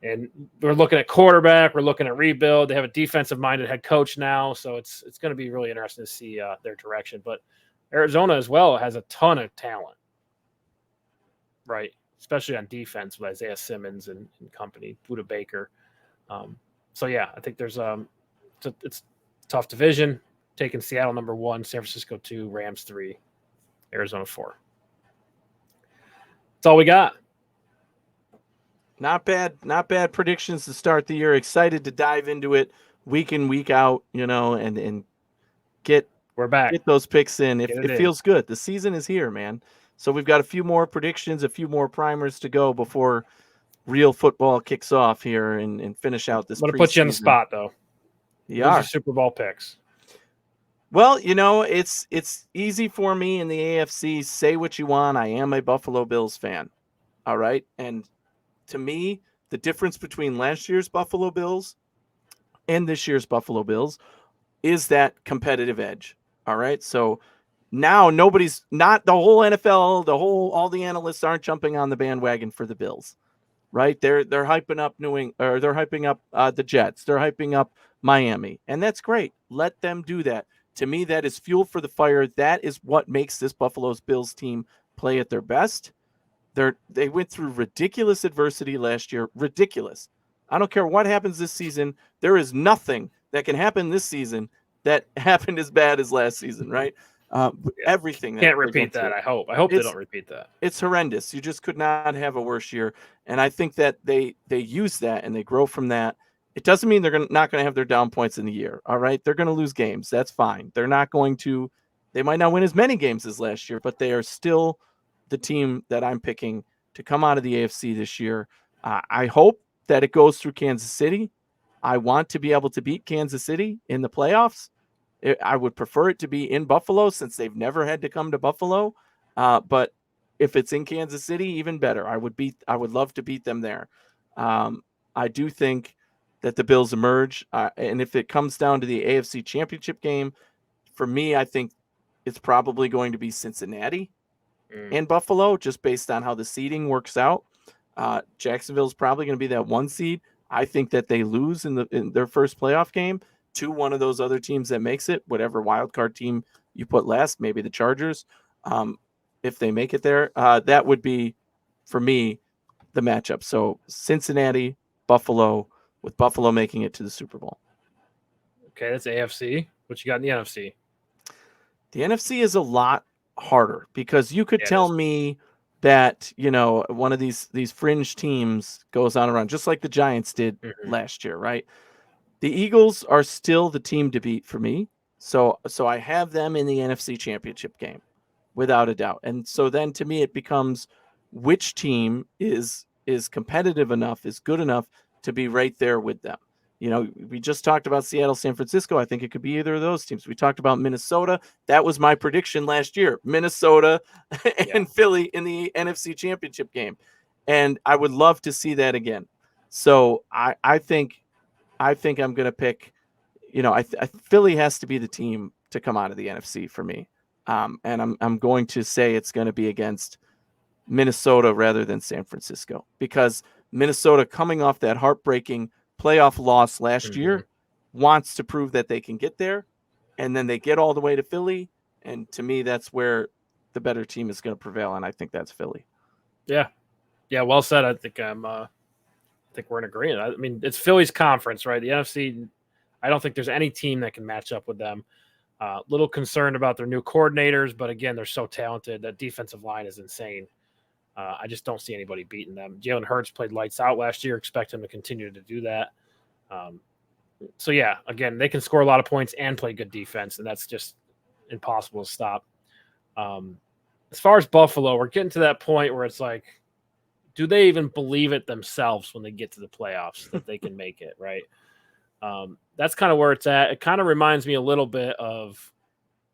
And we're looking at quarterback. We're looking at rebuild. They have a defensive-minded head coach now, so it's going to be really interesting to see their direction. But Arizona as well has a ton of talent, right? Especially on defense with Isaiah Simmons and company, Buda Baker. So yeah, I think there's it's a tough division. Taking Seattle number 1, San Francisco 2, Rams 3, Arizona 4. That's all we got. Not bad predictions to start the year. Excited to dive into it week in, week out, and We're back. get those picks in. It feels good. The season is here, man. So we've got a few more predictions, a few more primers to go before real football kicks off here and finish out this. I'm going to put you on the spot, though. You Who's are. your Super Bowl picks? Well, it's easy for me in the AFC. Say what you want. I am a Buffalo Bills fan. All right. And to me, the difference between last year's Buffalo Bills and this year's Buffalo Bills is that competitive edge. All right. So now nobody's not the whole NFL, all the analysts aren't jumping on the bandwagon for the Bills, right? They're hyping up they're hyping up the Jets. They're hyping up Miami, and that's great. Let them do that. To me, that is fuel for the fire. That is what makes this Buffalo's Bills team play at their best. They went through ridiculous adversity last year. Ridiculous. I don't care what happens this season. There is nothing that can happen this season that happened as bad as last season, right? Everything. Can't repeat that. I hope they don't repeat that. It's horrendous. You just could not have a worse year. And I think that they use that and they grow from that. It doesn't mean they're not going to have their down points in the year. All right. They're going to lose games. That's fine. They might not win as many games as last year, but they are still the team that I'm picking to come out of the AFC this year. I hope that it goes through Kansas City. I want to be able to beat Kansas City in the playoffs. I would prefer it to be in Buffalo since they've never had to come to Buffalo. But if it's in Kansas City, even better. I would love to beat them there. I do think that the Bills emerge. And if it comes down to the AFC Championship game, for me, I think it's probably going to be Cincinnati and Buffalo, just based on how the seeding works out. Jacksonville's probably going to be that 1 seed. I think that they lose in their first playoff game to one of those other teams that makes it, whatever wild card team you put last, maybe the Chargers. If they make it there, that would be, for me, the matchup. So Cincinnati, Buffalo, with Buffalo making it to the Super Bowl. Okay, that's AFC. What you got in the NFC? The NFC is a lot harder because you could tell me that, one of these fringe teams goes on a run, just like the Giants did last year, right? The Eagles are still the team to beat for me. So I have them in the NFC Championship game, without a doubt. And so then to me, it becomes which team is competitive enough, is good enough to be right there with them. We just talked about Seattle, San Francisco. I think it could be either of those teams. We talked about Minnesota. That was my prediction last year. Minnesota and Philly in the NFC Championship game. And I would love to see that again. So I think I'm going to pick, Philly has to be the team to come out of the NFC for me. And I'm going to say it's going to be against Minnesota rather than San Francisco, because Minnesota, coming off that heartbreaking playoff loss last year, wants to prove that they can get there, and then they get all the way to Philly. And to me, that's where the better team is going to prevail. And I think that's Philly. Yeah. Well said. I think we're in agreement. I mean, it's Philly's conference, right? The NFC, I don't think there's any team that can match up with them. Little concerned about their new coordinators, but again, they're so talented. That defensive line is insane. I just don't see anybody beating them. Jalen Hurts played lights out last year. Expect him to continue to do that. So yeah, again, they can score a lot of points and play good defense, and that's just impossible to stop. As far as Buffalo, we're getting to that point where it's like, do they even believe it themselves when they get to the playoffs that they can make it, right? That's kind of where it's at. It kind of reminds me a little bit of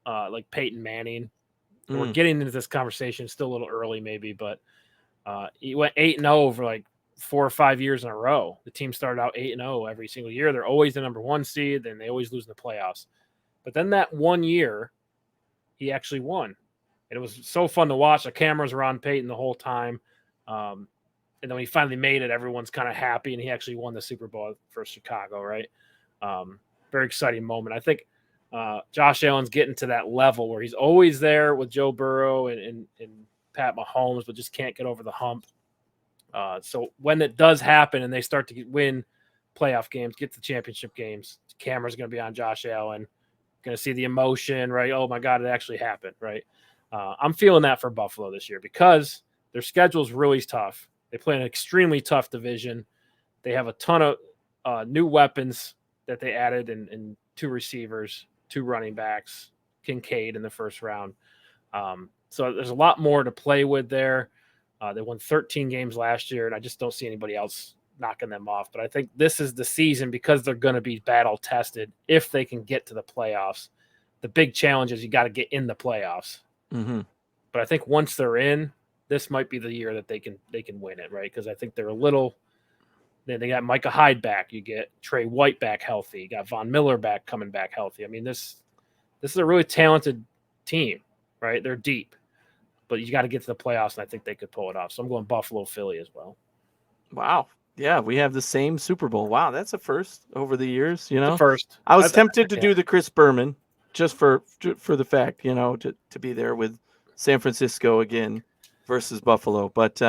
like Peyton Manning. We're getting into this conversation. It's still a little early maybe, but he went 8-0 for like 4 or 5 years in a row. The team started out 8-0 every single year. They're always the number 1 seed, and they always lose in the playoffs. But then that one year, he actually won. And it was so fun to watch. The cameras were on Peyton the whole time. And then when he finally made it, everyone's kind of happy, and he actually won the Super Bowl for Chicago, right? Very exciting moment. I think Josh Allen's getting to that level where he's always there with Joe Burrow and Pat Mahomes, but just can't get over the hump. So when it does happen and they start to win playoff games, get to championship games, the camera's going to be on Josh Allen, going to see the emotion, right? Oh my God, it actually happened, right? I'm feeling that for Buffalo this year because their schedule is really tough. They play an extremely tough division. They have a ton of new weapons that they added in 2 receivers, 2 running backs, Kincaid in the first round. So there's a lot more to play with there. They won 13 games last year, and I just don't see anybody else knocking them off. But I think this is the season because they're going to be battle tested if they can get to the playoffs. The big challenge is you got to get in the playoffs. Mm-hmm. But I think once they're in, this might be the year that they can win it, right? Because I think they're a little. They got Micah Hyde back. You get Trey White back healthy. You got Von Miller coming back healthy. I mean, this is a really talented team, right? They're deep, but you got to get to the playoffs, and I think they could pull it off. So I'm going Buffalo, Philly as well. Wow. Yeah, we have the same Super Bowl. Wow, that's a first over the years, you know. The first. I was tempted to do the Chris Berman just for the fact, you know, to be there with San Francisco again versus Buffalo. But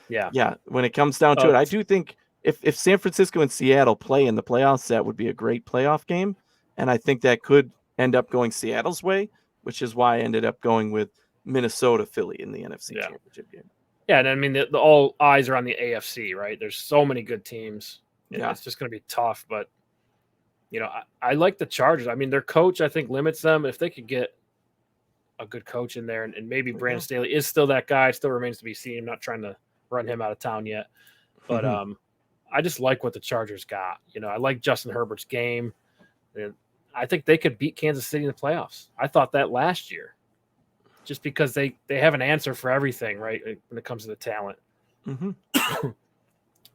yeah, when it comes down to it, I do think if San Francisco and Seattle play in the playoffs, that would be a great playoff game. And I think that could end up going Seattle's way, which is why I ended up going with Minnesota, Philly in the NFC Championship game. Yeah, and I mean, the all eyes are on the AFC, right? There's so many good teams. Yeah, it's just going to be tough. But, you know, I like the Chargers. I mean, their coach, I think, limits them. If they could get a good coach in there, and maybe Brandon Staley is still that guy, still remains to be seen. I'm not trying to run him out of town yet. But I just like what the Chargers got. You know, I like Justin Herbert's game. And I think they could beat Kansas City in the playoffs. I thought that last year. Just because they have an answer for everything, right, when it comes to the talent. Mm-hmm.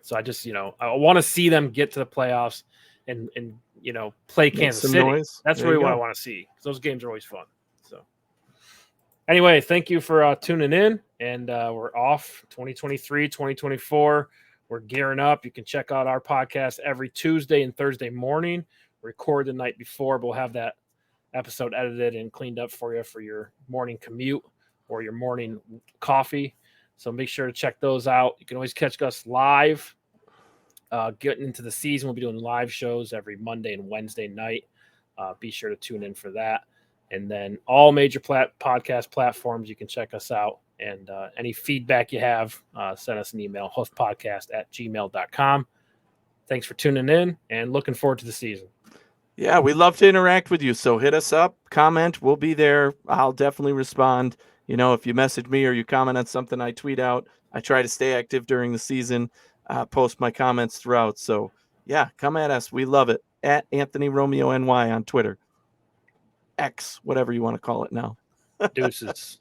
So I just, you know, I want to see them get to the playoffs and you know, play Kansas City. Noise. That's really what I want to see. Those games are always fun. So anyway, thank you for tuning in. And we're off 2023, 2024. We're gearing up. You can check out our podcast every Tuesday and Thursday morning. Record the night before, but we'll have that episode edited and cleaned up for you for your morning commute or your morning coffee. So make sure to check those out. You can always catch us live. Getting into the season, we'll be doing live shows every Monday and Wednesday night. Be sure to tune in for that. And then all major podcast platforms, you can check us out. And any feedback you have, send us an email, hoofpodcast@gmail.com. Thanks for tuning in and looking forward to the season. Yeah, we love to interact with you. So hit us up, comment. We'll be there. I'll definitely respond. You know, if you message me or you comment on something I tweet out, I try to stay active during the season, post my comments throughout. So, yeah, come at us. We love it. At Anthony Romeo NY on Twitter. X, whatever you want to call it now. Deuces.